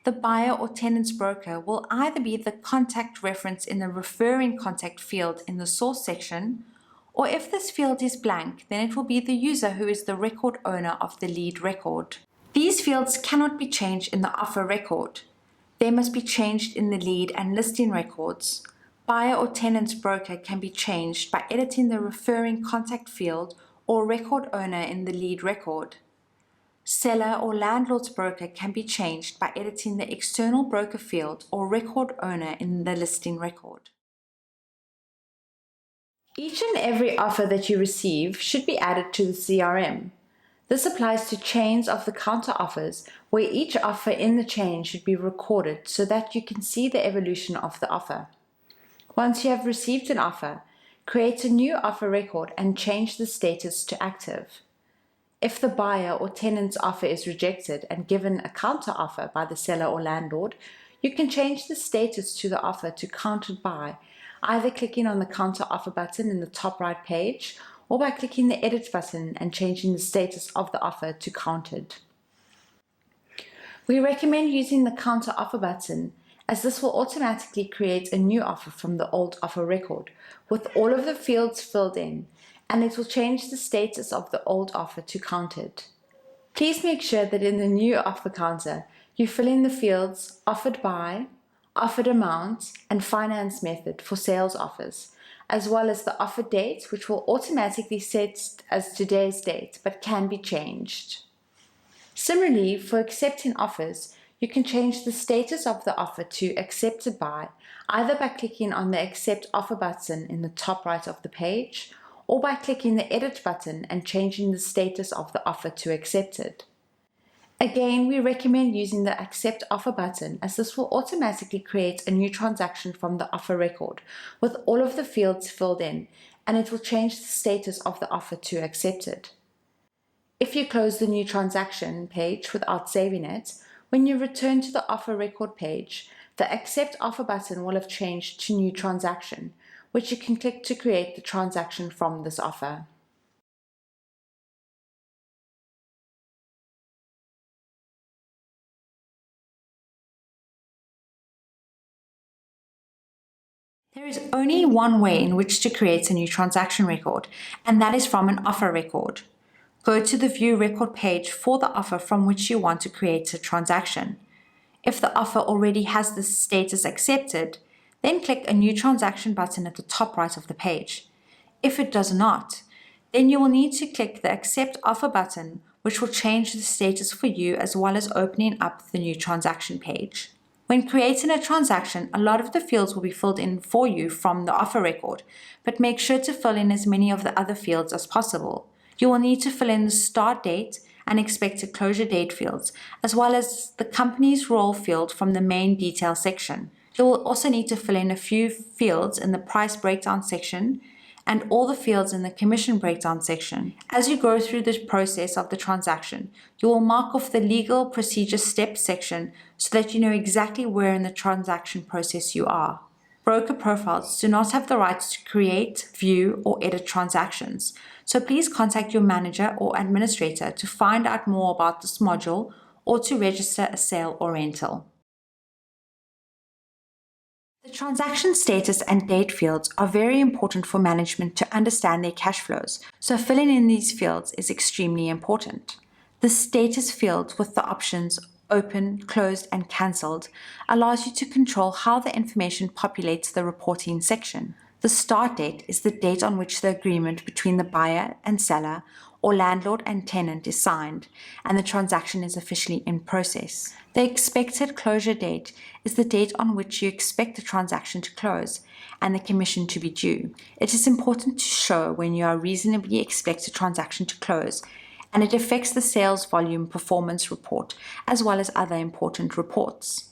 S1: The buyer or tenant's broker will either be the contact reference in the referring contact field in the source section, or if this field is blank, then it will be the user who is the record owner of the lead record. These fields cannot be changed in the offer record. They must be changed in the lead and listing records. Buyer or tenant's broker can be changed by editing the referring contact field or record owner in the lead record. Seller or landlord's broker can be changed by editing the external broker field or record owner in the listing record. Each and every offer that you receive should be added to the CRM. This applies to chains of the counter offers, where each offer in the chain should be recorded so that you can see the evolution of the offer. Once you have received an offer, create a new offer record and change the status to active. If the buyer or tenant's offer is rejected and given a counter offer by the seller or landlord, you can change the status to the offer to countered by either clicking on the counter offer button in the top right page or by clicking the edit button and changing the status of the offer to countered. We recommend using the counter offer button as this will automatically create a new offer from the old offer record with all of the fields filled in, and it will change the status of the old offer to countered. Please make sure that in the new offer counter you fill in the fields offered by, offered amount, and finance method for sales offers, as well as the offer date, which will automatically set as today's date but can be changed. Similarly, for accepting offers, you can change the status of the offer to accepted by either by clicking on the accept offer button in the top right of the page or by clicking the edit button and changing the status of the offer to accepted. Again, we recommend using the accept offer button as this will automatically create a new transaction from the offer record with all of the fields filled in, and it will change the status of the offer to accepted. If you close the new transaction page without saving it, when you return to the offer record page, the accept offer button will have changed to new transaction, which you can click to create the transaction from this offer. There is only one way in which to create a new transaction record, and that is from an offer record. Go to the View Record page for the offer from which you want to create a transaction. If the offer already has the status accepted, then click a New Transaction button at the top right of the page. If it does not, then you will need to click the Accept Offer button, which will change the status for you as well as opening up the new transaction page. When creating a transaction, a lot of the fields will be filled in for you from the offer record, but make sure to fill in as many of the other fields as possible. You will need to fill in the start date and expected closure date fields, as well as the company's role field from the main detail section. You will also need to fill in a few fields in the price breakdown section and all the fields in the commission breakdown section. As you go through the process of the transaction, you will mark off the legal procedure steps section so that you know exactly where in the transaction process you are. Broker profiles do not have the rights to create, view, or edit transactions, so please contact your manager or administrator to find out more about this module or to register a sale or rental. The transaction status and date fields are very important for management to understand their cash flows, so filling in these fields is extremely important. The status field with the options open, closed, and cancelled allows you to control how the information populates the reporting section. The start date is the date on which the agreement between the buyer and seller or landlord and tenant is signed and the transaction is officially in process. The expected closure date is the date on which you expect the transaction to close and the commission to be due. It is important to show when you are reasonably expect a transaction to close, and it affects the sales volume performance report as well as other important reports.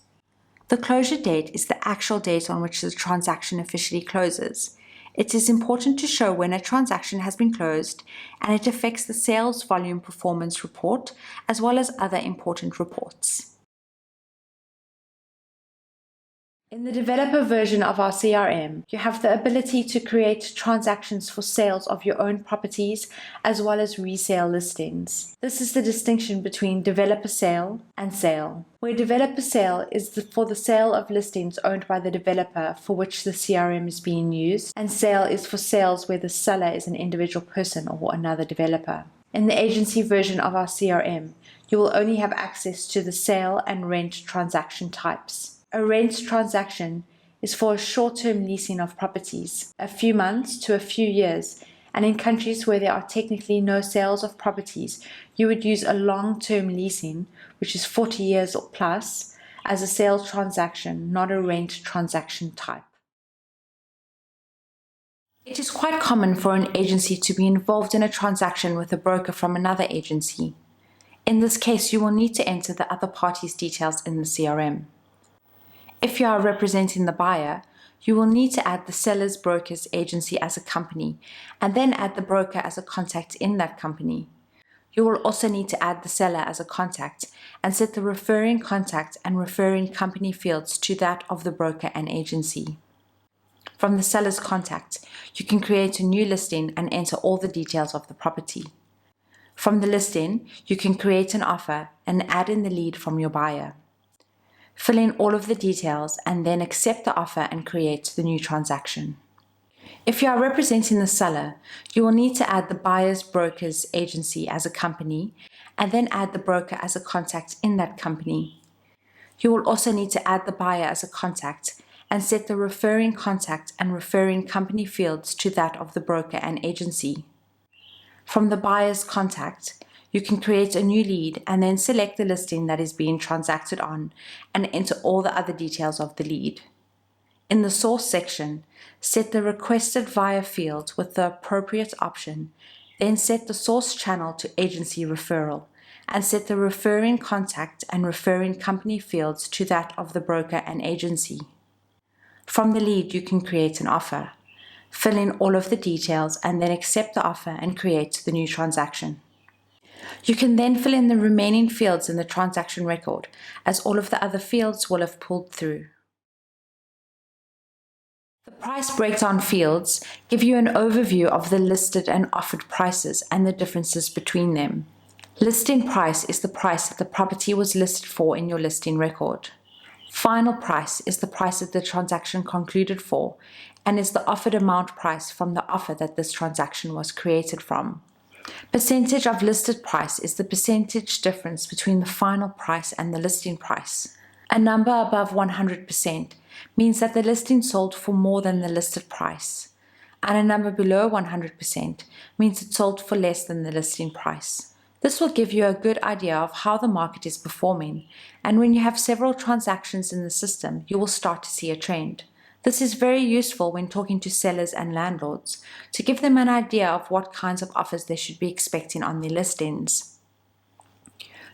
S1: The closure date is the actual date on which the transaction officially closes. It is important to show when a transaction has been closed, and it affects the sales volume performance report as well as other important reports. In the developer version of our CRM, you have the ability to create transactions for sales of your own properties as well as resale listings. This is the distinction between developer sale and sale, where developer sale is for the sale of listings owned by the developer for which the CRM is being used, and sale is for sales where the seller is an individual person or another developer. In the agency version of our CRM, you will only have access to the sale and rent transaction types. A rent transaction is for a short-term leasing of properties, a few months to a few years, and in countries where there are technically no sales of properties, you would use a long-term leasing, which is 40 years or plus, as a sales transaction, not a rent transaction type. It is quite common for an agency to be involved in a transaction with a broker from another agency. In this case, you will need to enter the other party's details in the CRM. If you are representing the buyer, you will need to add the seller's broker's agency as a company, and then add the broker as a contact in that company. You will also need to add the seller as a contact and set the referring contact and referring company fields to that of the broker and agency. From the seller's contact, you can create a new listing and enter all the details of the property. From the listing, you can create an offer and add in the lead from your buyer. Fill in all of the details and then accept the offer and create the new transaction. If you are representing the seller, you will need to add the buyer's broker's agency as a company and then add the broker as a contact in that company. You will also need to add the buyer as a contact and set the referring contact and referring company fields to that of the broker and agency. From the buyer's contact, you can create a new lead and then select the listing that is being transacted on and enter all the other details of the lead. In the source section, set the requested via field with the appropriate option, then set the source channel to agency referral and set the referring contact and referring company fields to that of the broker and agency. From the lead, you can create an offer, fill in all of the details and then accept the offer and create the new transaction. You can then fill in the remaining fields in the transaction record, as all of the other fields will have pulled through. The price breakdown fields give you an overview of the listed and offered prices and the differences between them. Listing price is the price that the property was listed for in your listing record. Final price is the price that the transaction concluded for and is the offered amount price from the offer that this transaction was created from. Percentage of listed price is the percentage difference between the final price and the listing price. A number above 100% means that the listing sold for more than the listed price, and a number below 100% means it sold for less than the listing price. This will give you a good idea of how the market is performing, and when you have several transactions in the system, you will start to see a trend. This is very useful when talking to sellers and landlords to give them an idea of what kinds of offers they should be expecting on their listings.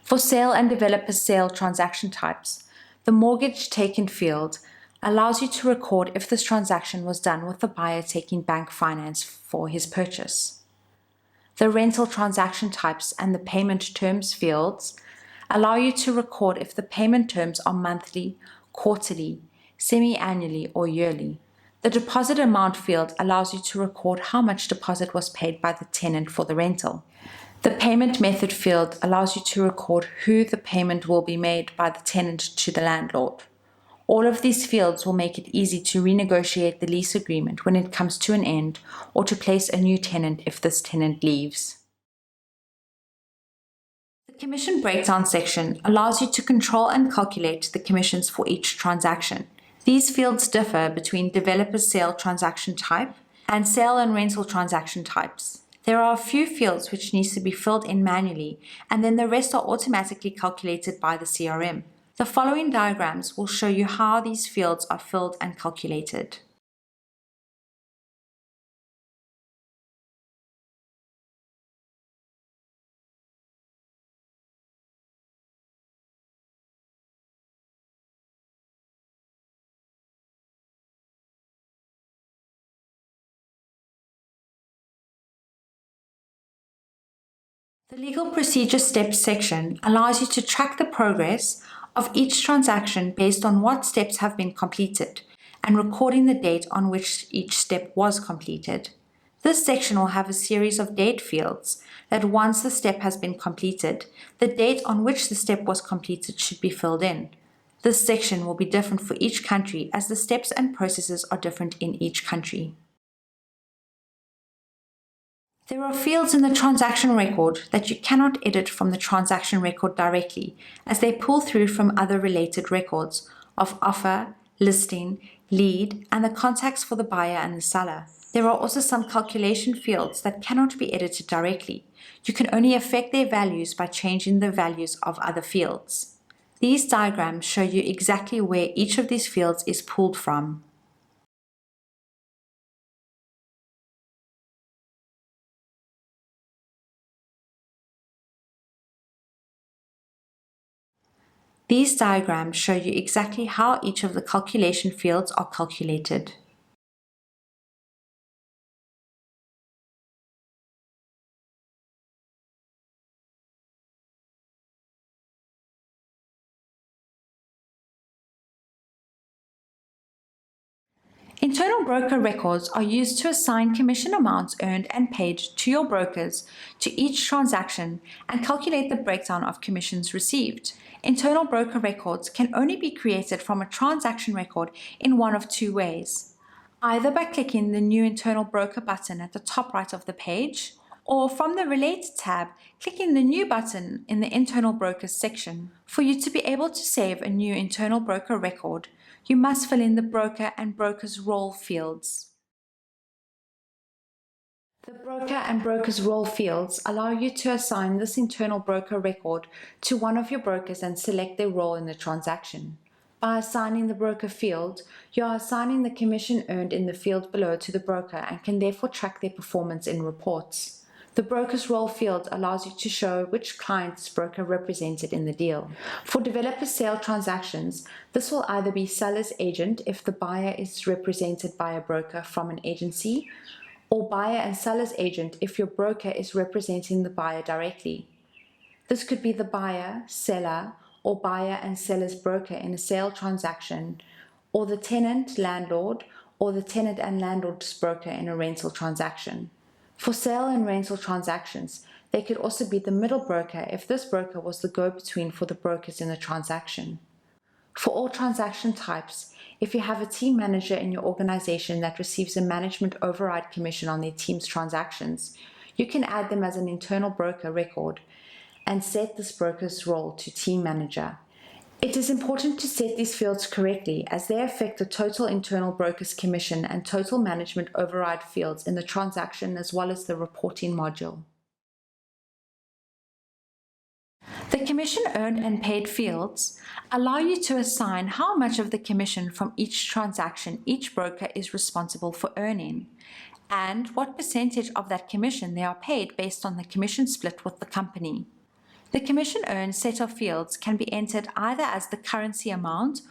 S1: For sale and developer sale transaction types, the mortgage taken field allows you to record if this transaction was done with the buyer taking bank finance for his purchase. The rental transaction types and the payment terms fields allow you to record if the payment terms are monthly, quarterly, semi-annually or yearly. The deposit amount field allows you to record how much deposit was paid by the tenant for the rental. The payment method field allows you to record who the payment will be made by the tenant to the landlord. All of these fields will make it easy to renegotiate the lease agreement when it comes to an end, or to place a new tenant if this tenant leaves. The commission breakdown section allows you to control and calculate the commissions for each transaction. These fields differ between developer sale transaction type and sale and rental transaction types. There are a few fields which needs to be filled in manually, and then the rest are automatically calculated by the CRM. The following diagrams will show you how these fields are filled and calculated. The legal procedure steps section allows you to track the progress of each transaction based on what steps have been completed and recording the date on which each step was completed. This section will have a series of date fields that once the step has been completed, the date on which the step was completed should be filled in. This section will be different for each country as the steps and processes are different in each country. There are fields in the transaction record that you cannot edit from the transaction record directly, as they pull through from other related records of offer, listing, lead, and the contacts for the buyer and the seller. There are also some calculation fields that cannot be edited directly. You can only affect their values by changing the values of other fields. These diagrams show you exactly where each of these fields is pulled from. These diagrams show you exactly how each of the calculation fields are calculated. Internal broker records are used to assign commission amounts earned and paid to your brokers to each transaction and calculate the breakdown of commissions received. Internal broker records can only be created from a transaction record in one of two ways: either by clicking the New Internal Broker button at the top right of the page, or from the Related tab, clicking the New button in the Internal Brokers section. For you to be able to save a new Internal Broker record, you must fill in the broker and broker's role fields. The broker and broker's role fields allow you to assign this internal broker record to one of your brokers and select their role in the transaction. By assigning the broker field, you are assigning the commission earned in the field below to the broker and can therefore track their performance in reports. The broker's role field allows you to show which client's broker represented in the deal. For developer sale transactions, this will either be seller's agent if the buyer is represented by a broker from an agency, or buyer and seller's agent if your broker is representing the buyer directly. This could be the buyer, seller, or buyer and seller's broker in a sale transaction, or the tenant, landlord, or the tenant and landlord's broker in a rental transaction. For sale and rental transactions, they could also be the middle broker if this broker was the go-between for the brokers in the transaction. For all transaction types, if you have a team manager in your organization that receives a management override commission on their team's transactions, you can add them as an internal broker record and set this broker's role to team manager. It is important to set these fields correctly as they affect the total internal broker's commission and total management override fields in the transaction as well as the reporting module. The commission earned and paid fields allow you to assign how much of the commission from each transaction each broker is responsible for earning, and what percentage of that commission they are paid based on the commission split with the company. The commission earned set of fields can be entered either as the currency amount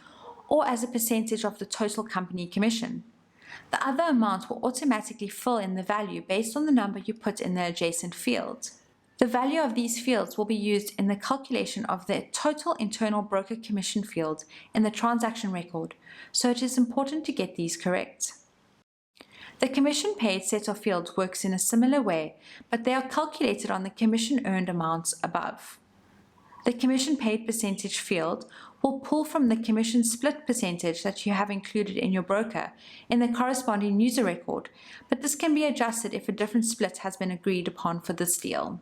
S1: or as a percentage of the total company commission. The other amount will automatically fill in the value based on the number you put in the adjacent field. The value of these fields will be used in the calculation of the total internal broker commission field in the transaction record, so it is important to get these correct. The commission paid set of fields works in a similar way, but they are calculated on the commission earned amounts above. The commission paid percentage field will pull from the commission split percentage that you have included in your broker in the corresponding user record, but this can be adjusted if a different split has been agreed upon for this deal.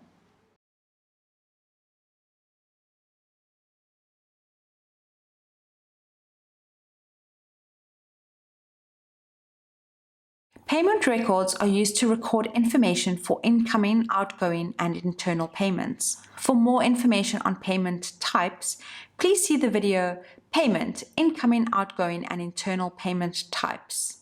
S1: Payment records are used to record information for incoming, outgoing, and internal payments. For more information on payment types, please see the video Payment, Incoming, Outgoing, and Internal Payment Types.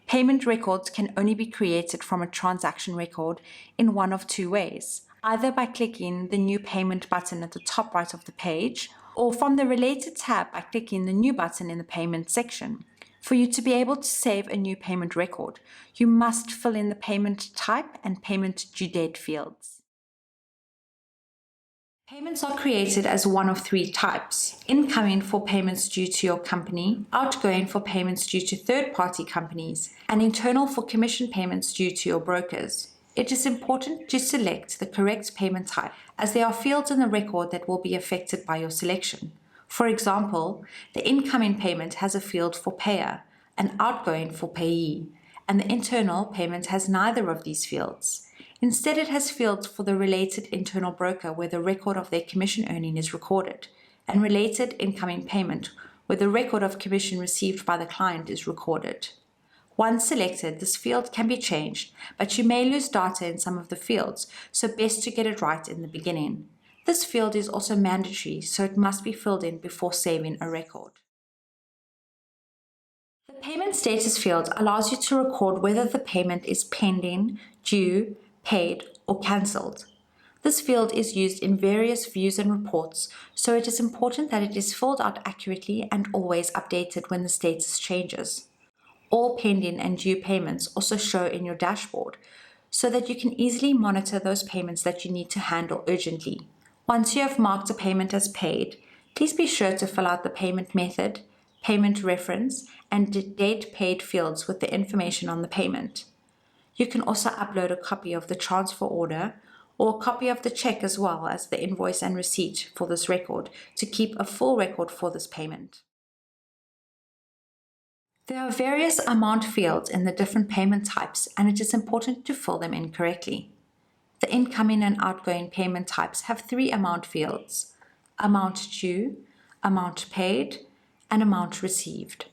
S1: Payment records can only be created from a transaction record in one of two ways, either by clicking the New Payment button at the top right of the page, or from the Related tab by clicking the New button in the Payment section. For you to be able to save a new payment record, you must fill in the payment type and payment due date fields. Payments are created as one of three types: incoming for payments due to your company, outgoing for payments due to third-party companies, and internal for commission payments due to your brokers. It is important to select the correct payment type, as there are fields in the record that will be affected by your selection. For example, the incoming payment has a field for payer, an outgoing for payee, and the internal payment has neither of these fields. Instead, it has fields for the related internal broker where the record of their commission earning is recorded, and related incoming payment where the record of commission received by the client is recorded. Once selected, this field can be changed, but you may lose data in some of the fields, so best to get it right in the beginning. This field is also mandatory, so it must be filled in before saving a record. The payment status field allows you to record whether the payment is pending, due, paid, or cancelled. This field is used in various views and reports, so it is important that it is filled out accurately and always updated when the status changes. All pending and due payments also show in your dashboard, so that you can easily monitor those payments that you need to handle urgently. Once you have marked a payment as paid, please be sure to fill out the payment method, payment reference, and date paid fields with the information on the payment. You can also upload a copy of the transfer order or a copy of the check as well as the invoice and receipt for this record to keep a full record for this payment. There are various amount fields in the different payment types, and it is important to fill them in correctly. The incoming and outgoing payment types have three amount fields: amount due, amount paid, and amount received.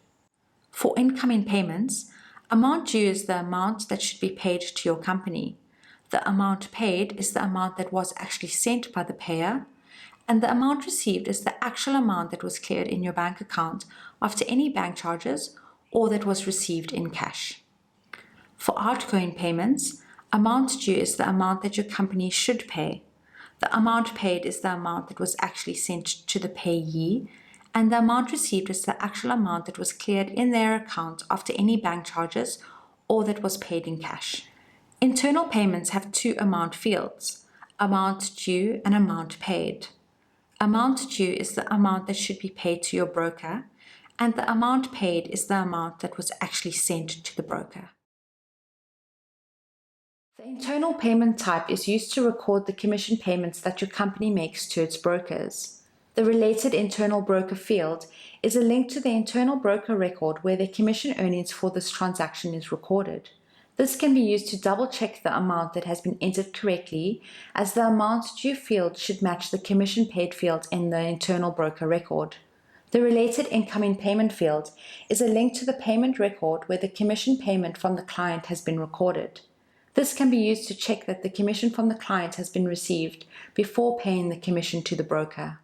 S1: For incoming payments, amount due is the amount that should be paid to your company. The amount paid is the amount that was actually sent by the payer, and the amount received is the actual amount that was cleared in your bank account after any bank charges or that was received in cash. For outgoing payments, amount due is the amount that your company should pay. The amount paid is the amount that was actually sent to the payee, and the amount received is the actual amount that was cleared in their account after any bank charges or that was paid in cash. Internal payments have two amount fields: amount due and amount paid. Amount due is the amount that should be paid to your broker, and the amount paid is the amount that was actually sent to the broker. The internal payment type is used to record the commission payments that your company makes to its brokers. The related internal broker field is a link to the internal broker record where the commission earnings for this transaction is recorded. This can be used to double-check the amount that has been entered correctly, as the amount due field should match the commission paid field in the internal broker record. The related incoming payment field is a link to the payment record where the commission payment from the client has been recorded. This can be used to check that the commission from the client has been received before paying the commission to the broker.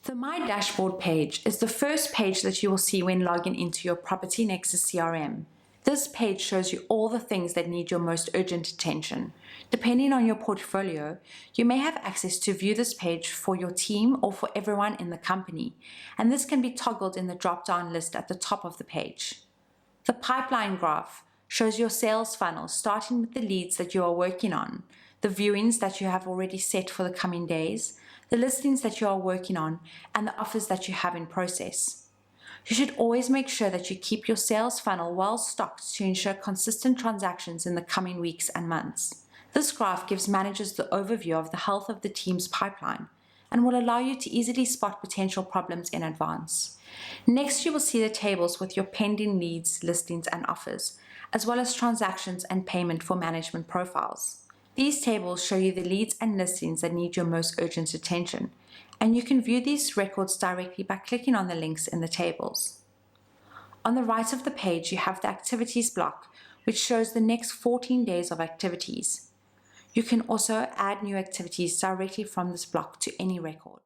S1: The My Dashboard page is the first page that you will see when logging into your Property Nexus CRM. This page shows you all the things that need your most urgent attention. Depending on your portfolio, you may have access to view this page for your team or for everyone in the company, and this can be toggled in the drop-down list at the top of the page. The pipeline graph shows your sales funnel starting with the leads that you are working on, the viewings that you have already set for the coming days, the listings that you are working on, and the offers that you have in process. You should always make sure that you keep your sales funnel well stocked to ensure consistent transactions in the coming weeks and months. This graph gives managers the overview of the health of the team's pipeline and will allow you to easily spot potential problems in advance. Next, you will see the tables with your pending leads, listings, and offers, as well as transactions and payment for management profiles. These tables show you the leads and listings that need your most urgent attention, and you can view these records directly by clicking on the links in the tables. On the right of the page, you have the activities block, which shows the next 14 days of activities. You can also add new activities directly from this block to any record.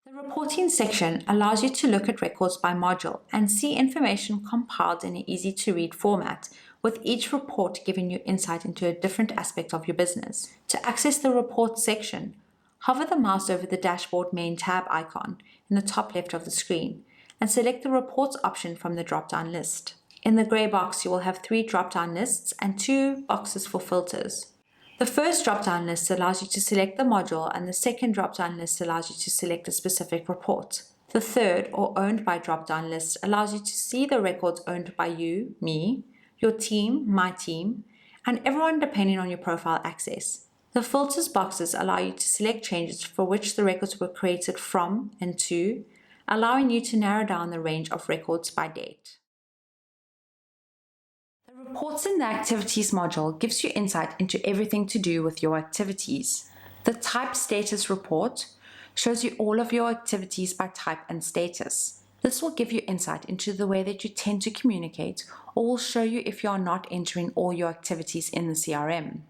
S1: The reporting section allows you to look at records by module and see information compiled in an easy-to-read format, with each report giving you insight into a different aspect of your business. To access the report section, hover the mouse over the dashboard main tab icon in the top left of the screen and select the reports option from the drop-down list. In the grey box, you will have 3 drop-down lists and 2 boxes for filters. The first drop-down list allows you to select the module, and the second drop-down list allows you to select a specific report. The third, or owned by drop-down list, allows you to see the records owned by you, me, your team, my team, and everyone depending on your profile access. The filters boxes allow you to select changes for which the records were created from and to, allowing you to narrow down the range of records by date. The reports in the activities module gives you insight into everything to do with your activities. The type status report shows you all of your activities by type and status. This will give you insight into the way that you tend to communicate, or will show you if you are not entering all your activities in the CRM.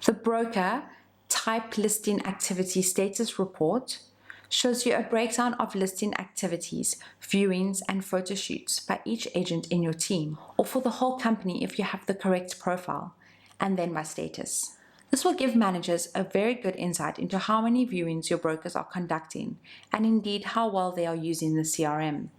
S1: The broker type listing activity status report shows you a breakdown of listing activities, viewings, and photo shoots by each agent in your team, or for the whole company if you have the correct profile, and then by status. This will give managers a very good insight into how many viewings your brokers are conducting, and indeed how well they are using the CRM.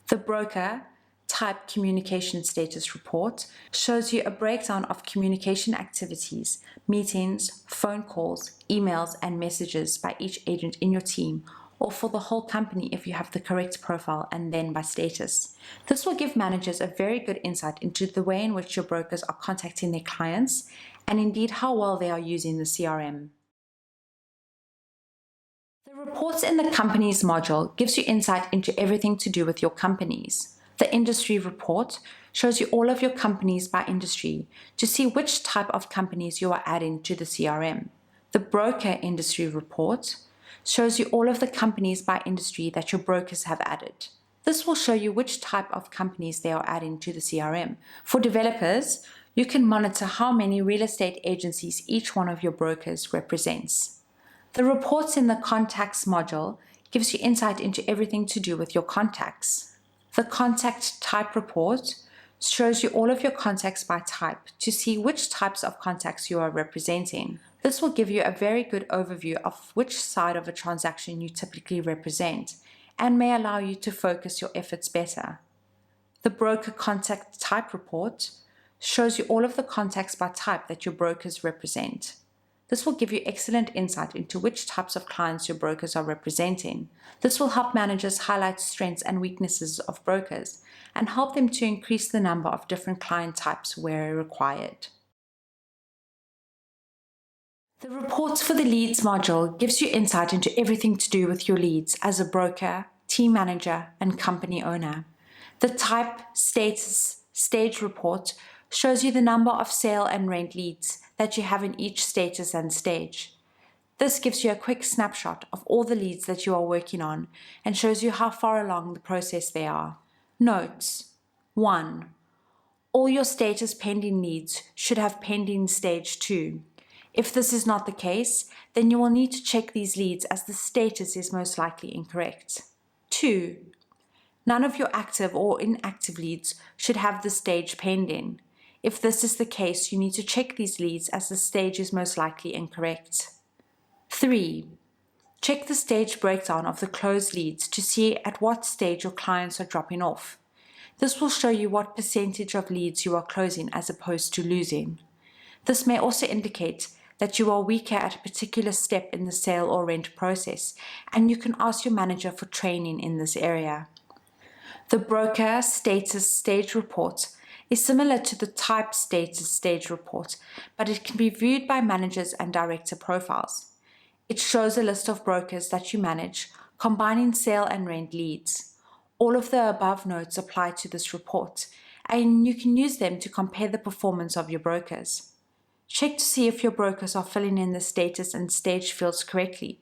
S1: The broker type communication status report shows you a breakdown of communication activities, meetings, phone calls, emails, and messages by each agent in your team, or for the whole company if you have the correct profile, and then by status. This will give managers a very good insight into the way in which your brokers are contacting their clients, and indeed how well they are using the CRM. The reports in the companies module gives you insight into everything to do with your companies. The industry report shows you all of your companies by industry to see which type of companies you are adding to the CRM. The broker industry report shows you all of the companies by industry that your brokers have added. This will show you which type of companies they are adding to the CRM. For developers, you can monitor how many real estate agencies each one of your brokers represents. The reports in the contacts module gives you insight into everything to do with your contacts. The contact type report shows you all of your contacts by type to see which types of contacts you are representing. This will give you a very good overview of which side of a transaction you typically represent, and may allow you to focus your efforts better. The broker contact type report shows you all of the contacts by type that your brokers represent. This will give you excellent insight into which types of clients your brokers are representing. This will help managers highlight strengths and weaknesses of brokers and help them to increase the number of different client types where required. The reports for the leads module gives you insight into everything to do with your leads as a broker, team manager, and company owner. The type status stage report shows you the number of sale and rent leads that you have in each status and stage. This gives you a quick snapshot of all the leads that you are working on and shows you how far along the process they are. Notes: 1. All your status pending leads should have pending stage 2. If this is not the case, then you will need to check these leads as the status is most likely incorrect. 2. None of your active or inactive leads should have the stage pending. If this is the case, you need to check these leads as the stage is most likely incorrect. 3. Check the stage breakdown of the closed leads to see at what stage your clients are dropping off. This will show you what percentage of leads you are closing as opposed to losing. This may also indicate that you are weaker at a particular step in the sale or rent process, and you can ask your manager for training in this area. The broker status stage report is similar to the type status stage report, but it can be viewed by managers and director profiles. It shows a list of brokers that you manage, combining sale and rent leads. All of the above notes apply to this report, and you can use them to compare the performance of your brokers. Check to see if your brokers are filling in the status and stage fields correctly,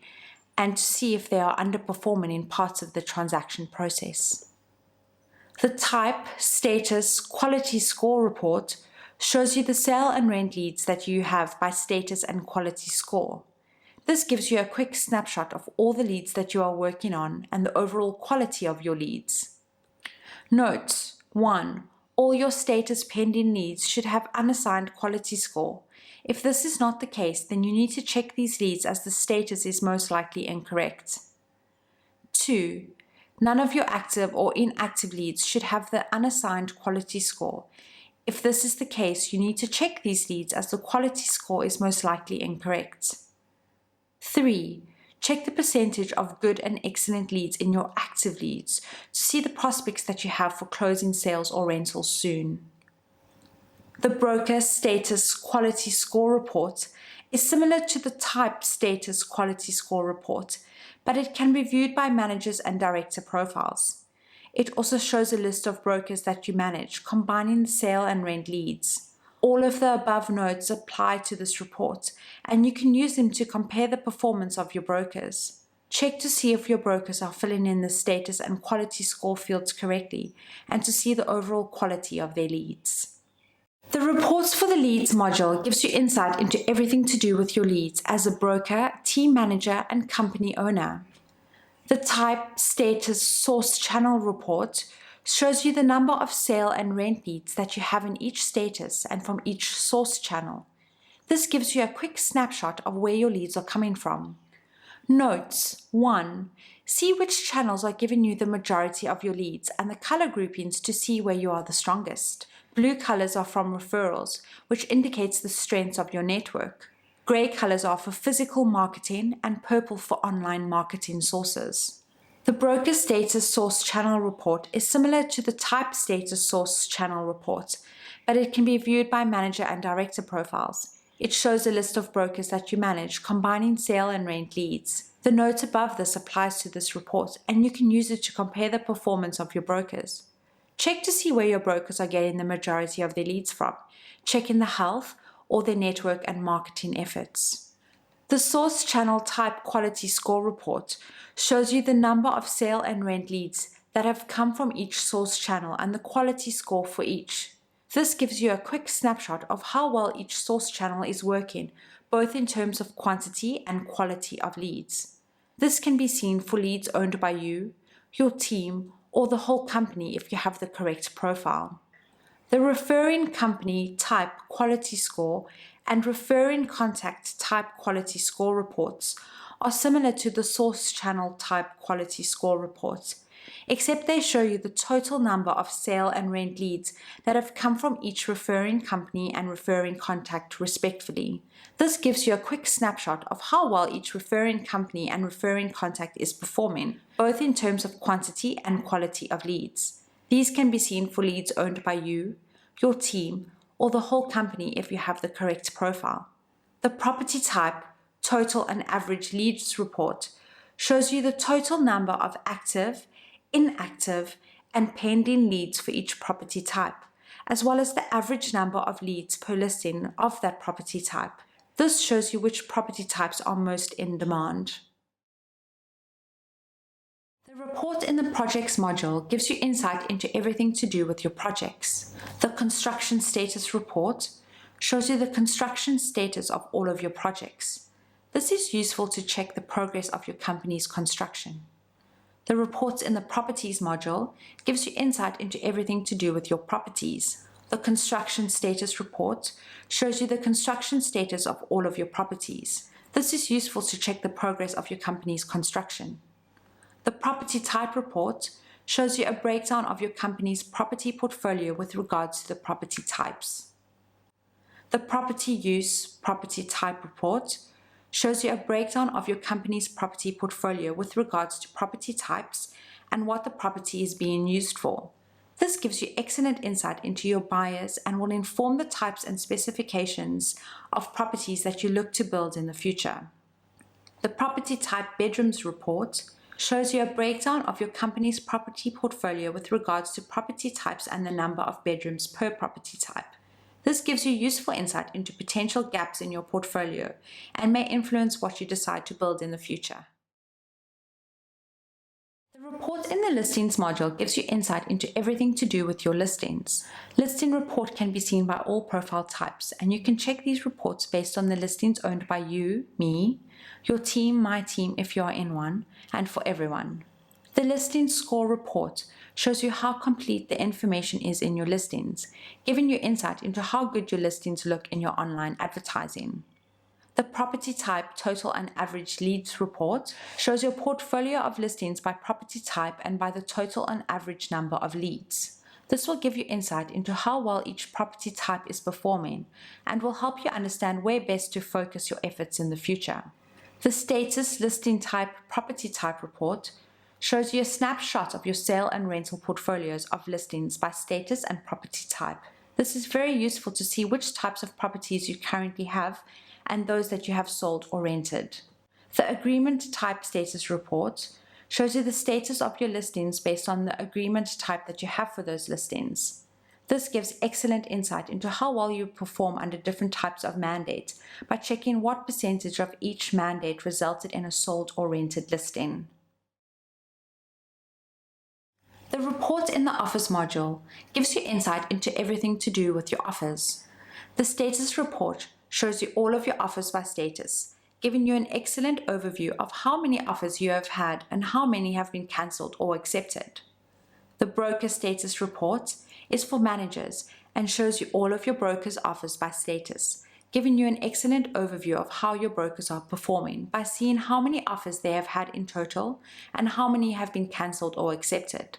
S1: and to see if they are underperforming in parts of the transaction process. The type, status, quality score report shows you the sale and rent leads that you have by status and quality score. This gives you a quick snapshot of all the leads that you are working on and the overall quality of your leads. Note: 1. All your status pending leads should have unassigned quality score. If this is not the case, then you need to check these leads as the status is most likely incorrect. 2. None of your active or inactive leads should have the unassigned quality score. If this is the case, you need to check these leads as the quality score is most likely incorrect. 3. Check the percentage of good and excellent leads in your active leads to see the prospects that you have for closing sales or rentals soon. The broker status quality score report is similar to the type status quality score report, but it can be viewed by managers and director profiles. It also shows a list of brokers that you manage, combining the sale and rent leads. All of the above notes apply to this report, and you can use them to compare the performance of your brokers. Check to see if your brokers are filling in the status and quality score fields correctly, and to see the overall quality of their leads. The Reports for the Leads module gives you insight into everything to do with your leads as a broker, team manager, and company owner. The Type Status Source Channel report shows you the number of sale and rent leads that you have in each status and from each source channel. This gives you a quick snapshot of where your leads are coming from. Notes: 1. See which channels are giving you the majority of your leads and the color groupings to see where you are the strongest. Blue colors are from referrals, which indicates the strengths of your network. Gray colors are for physical marketing and purple for online marketing sources. The Broker Status Source Channel report is similar to the Type Status Source Channel report, but it can be viewed by manager and director profiles. It shows a list of brokers that you manage, combining sale and rent leads. The note above this applies to this report, and you can use it to compare the performance of your brokers. Check to see where your brokers are getting the majority of their leads from. Check in the health or their network and marketing efforts. The Source Channel Type Quality Score report shows you the number of sale and rent leads that have come from each source channel and the quality score for each. This gives you a quick snapshot of how well each source channel is working, both in terms of quantity and quality of leads. This can be seen for leads owned by you, your team, or the whole company if you have the correct profile. The Referring Company Type Quality Score and Referring Contact Type Quality Score reports are similar to the Source Channel Type Quality Score reports, except they show you the total number of sale and rent leads that have come from each referring company and referring contact respectively. This gives you a quick snapshot of how well each referring company and referring contact is performing, both in terms of quantity and quality of leads. These can be seen for leads owned by you, your team, or the whole company if you have the correct profile. The Property Type Total and Average Leads report shows you the total number of active, inactive, and pending leads for each property type, as well as the average number of leads per listing of that property type. This shows you which property types are most in demand. The report in the Projects module gives you insight into everything to do with your projects. The Construction Status report shows you the construction status of all of your projects. This is useful to check the progress of your company's construction. The Reports in the Properties module gives you insight into everything to do with your properties. The Construction Status report shows you the construction status of all of your properties. This is useful to check the progress of your company's construction. The Property Type report shows you a breakdown of your company's property portfolio with regards to the property types. The property use, property type report shows you a breakdown of your company's property portfolio with regards to property types and what the property is being used for. This gives you excellent insight into your buyers and will inform the types and specifications of properties that you look to build in the future. The property type bedrooms report shows you a breakdown of your company's property portfolio with regards to property types and the number of bedrooms per property type. This gives you useful insight into potential gaps in your portfolio and may influence what you decide to build in the future. The report in the listings module gives you insight into everything to do with your listings. Listing report can be seen by all profile types, and you can check these reports based on the listings owned by you, me, your team, my team if you are in one, and for everyone. The listing score report shows you how complete the information is in your listings, giving you insight into how good your listings look in your online advertising. The property type total and average leads report shows your portfolio of listings by property type and by the total and average number of leads. This will give you insight into how well each property type is performing and will help you understand where best to focus your efforts in the future. The status listing type property type report shows you a snapshot of your sale and rental portfolios of listings by status and property type. This is very useful to see which types of properties you currently have and those that you have sold or rented. The agreement type status report shows you the status of your listings based on the agreement type that you have for those listings. This gives excellent insight into how well you perform under different types of mandate by checking what percentage of each mandate resulted in a sold or rented listing. The report in the offers module gives you insight into everything to do with your offers. The status report shows you all of your offers by status, giving you an excellent overview of how many offers you have had and how many have been cancelled or accepted. The broker status report is for managers and shows you all of your brokers' offers by status, giving you an excellent overview of how your brokers are performing by seeing how many offers they have had in total and how many have been cancelled or accepted.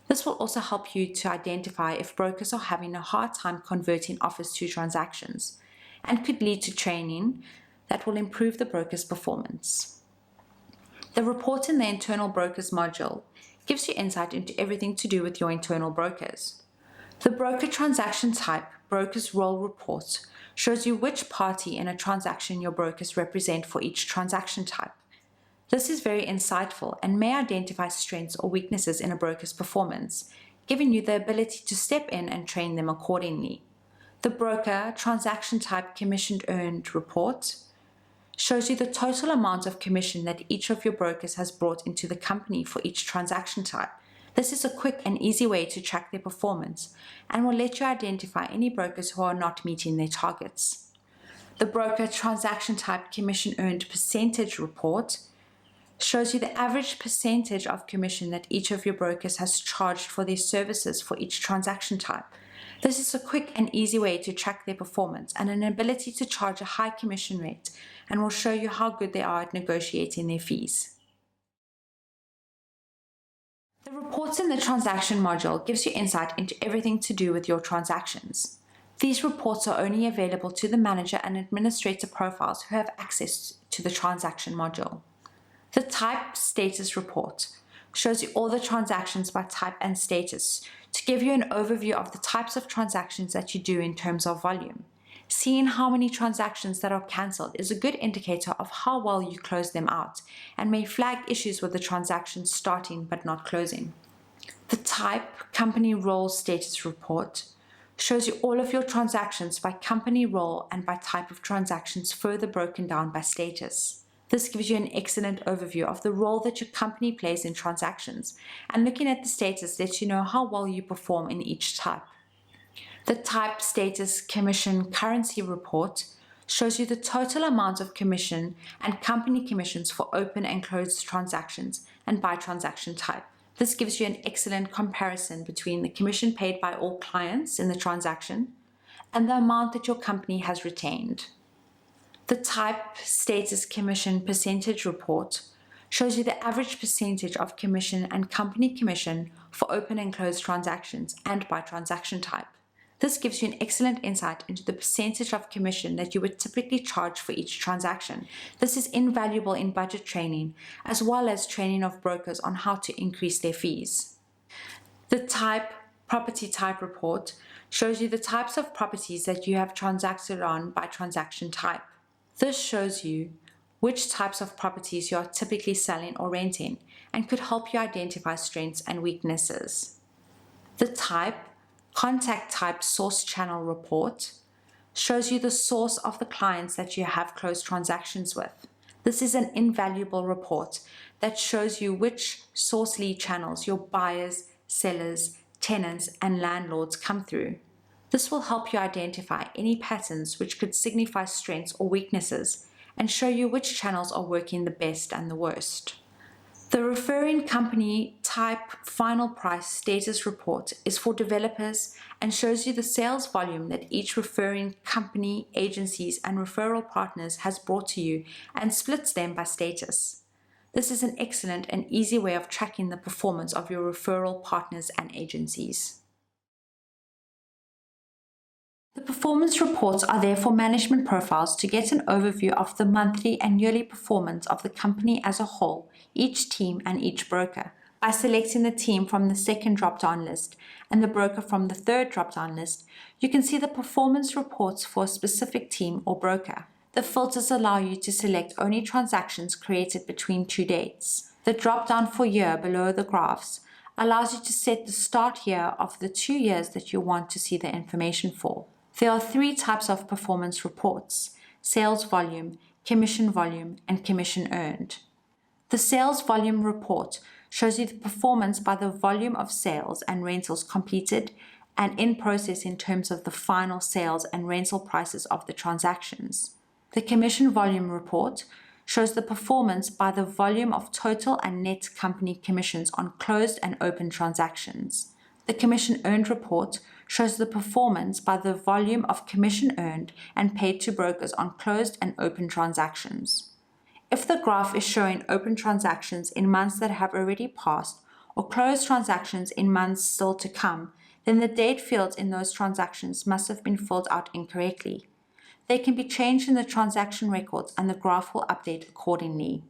S1: This will also help you to identify if brokers are having a hard time converting offers to transactions and could lead to training that will improve the broker's performance. The report in the internal brokers module gives you insight into everything to do with your internal brokers. The broker transaction type brokers role report shows you which party in a transaction your brokers represent for each transaction type. This is very insightful and may identify strengths or weaknesses in a broker's performance, giving you the ability to step in and train them accordingly. The broker transaction type commission earned report shows you the total amount of commission that each of your brokers has brought into the company for each transaction type. This is a quick and easy way to track their performance and will let you identify any brokers who are not meeting their targets. The broker transaction type commission earned percentage report shows you the average percentage of commission that each of your brokers has charged for their services for each transaction type. This is a quick and easy way to track their performance and an ability to charge a high commission rate and will show you how good they are at negotiating their fees. The reports in the transaction module gives you insight into everything to do with your transactions. These reports are only available to the manager and administrator profiles who have access to the transaction module. The type status report shows you all the transactions by type and status to give you an overview of the types of transactions that you do in terms of volume. Seeing how many transactions that are cancelled is a good indicator of how well you close them out and may flag issues with the transactions starting but not closing. The type company role status report shows you all of your transactions by company role and by type of transactions further broken down by status. This gives you an excellent overview of the role that your company plays in transactions, and looking at the status lets you know how well you perform in each type. The type status commission currency report shows you the total amount of commission and company commissions for open and closed transactions and by transaction type. This gives you an excellent comparison between the commission paid by all clients in the transaction and the amount that your company has retained. The type status commission percentage report shows you the average percentage of commission and company commission for open and closed transactions and by transaction type. This gives you an excellent insight into the percentage of commission that you would typically charge for each transaction. This is invaluable in budget training, as well as training of brokers on how to increase their fees. The property type report shows you the types of properties that you have transacted on by transaction type. This shows you which types of properties you are typically selling or renting and could help you identify strengths and weaknesses. The contact type source channel report shows you the source of the clients that you have closed transactions with. This is an invaluable report that shows you which source lead channels your buyers, sellers, tenants, and landlords come through. This will help you identify any patterns which could signify strengths or weaknesses and show you which channels are working the best and the worst. The referring company type final price status report is for developers and shows you the sales volume that each referring company, agencies, and referral partners has brought to you and splits them by status. This is an excellent and easy way of tracking the performance of your referral partners and agencies. The performance reports are there for management profiles to get an overview of the monthly and yearly performance of the company as a whole, each team and each broker. By selecting the team from the second drop-down list and the broker from the third drop-down list, you can see the performance reports for a specific team or broker. The filters allow you to select only transactions created between two dates. The drop-down for year below the graphs allows you to set the start year of the 2 years that you want to see the information for. There are 3 types of performance reports: sales volume, commission volume, and commission earned. The sales volume report shows you the performance by the volume of sales and rentals completed and in process in terms of the final sales and rental prices of the transactions. The commission volume report shows the performance by the volume of total and net company commissions on closed and open transactions. The commission earned report shows the performance by the volume of commission earned and paid to brokers on closed and open transactions. If the graph is showing open transactions in months that have already passed or closed transactions in months still to come, then the date fields in those transactions must have been filled out incorrectly. They can be changed in the transaction records and the graph will update accordingly.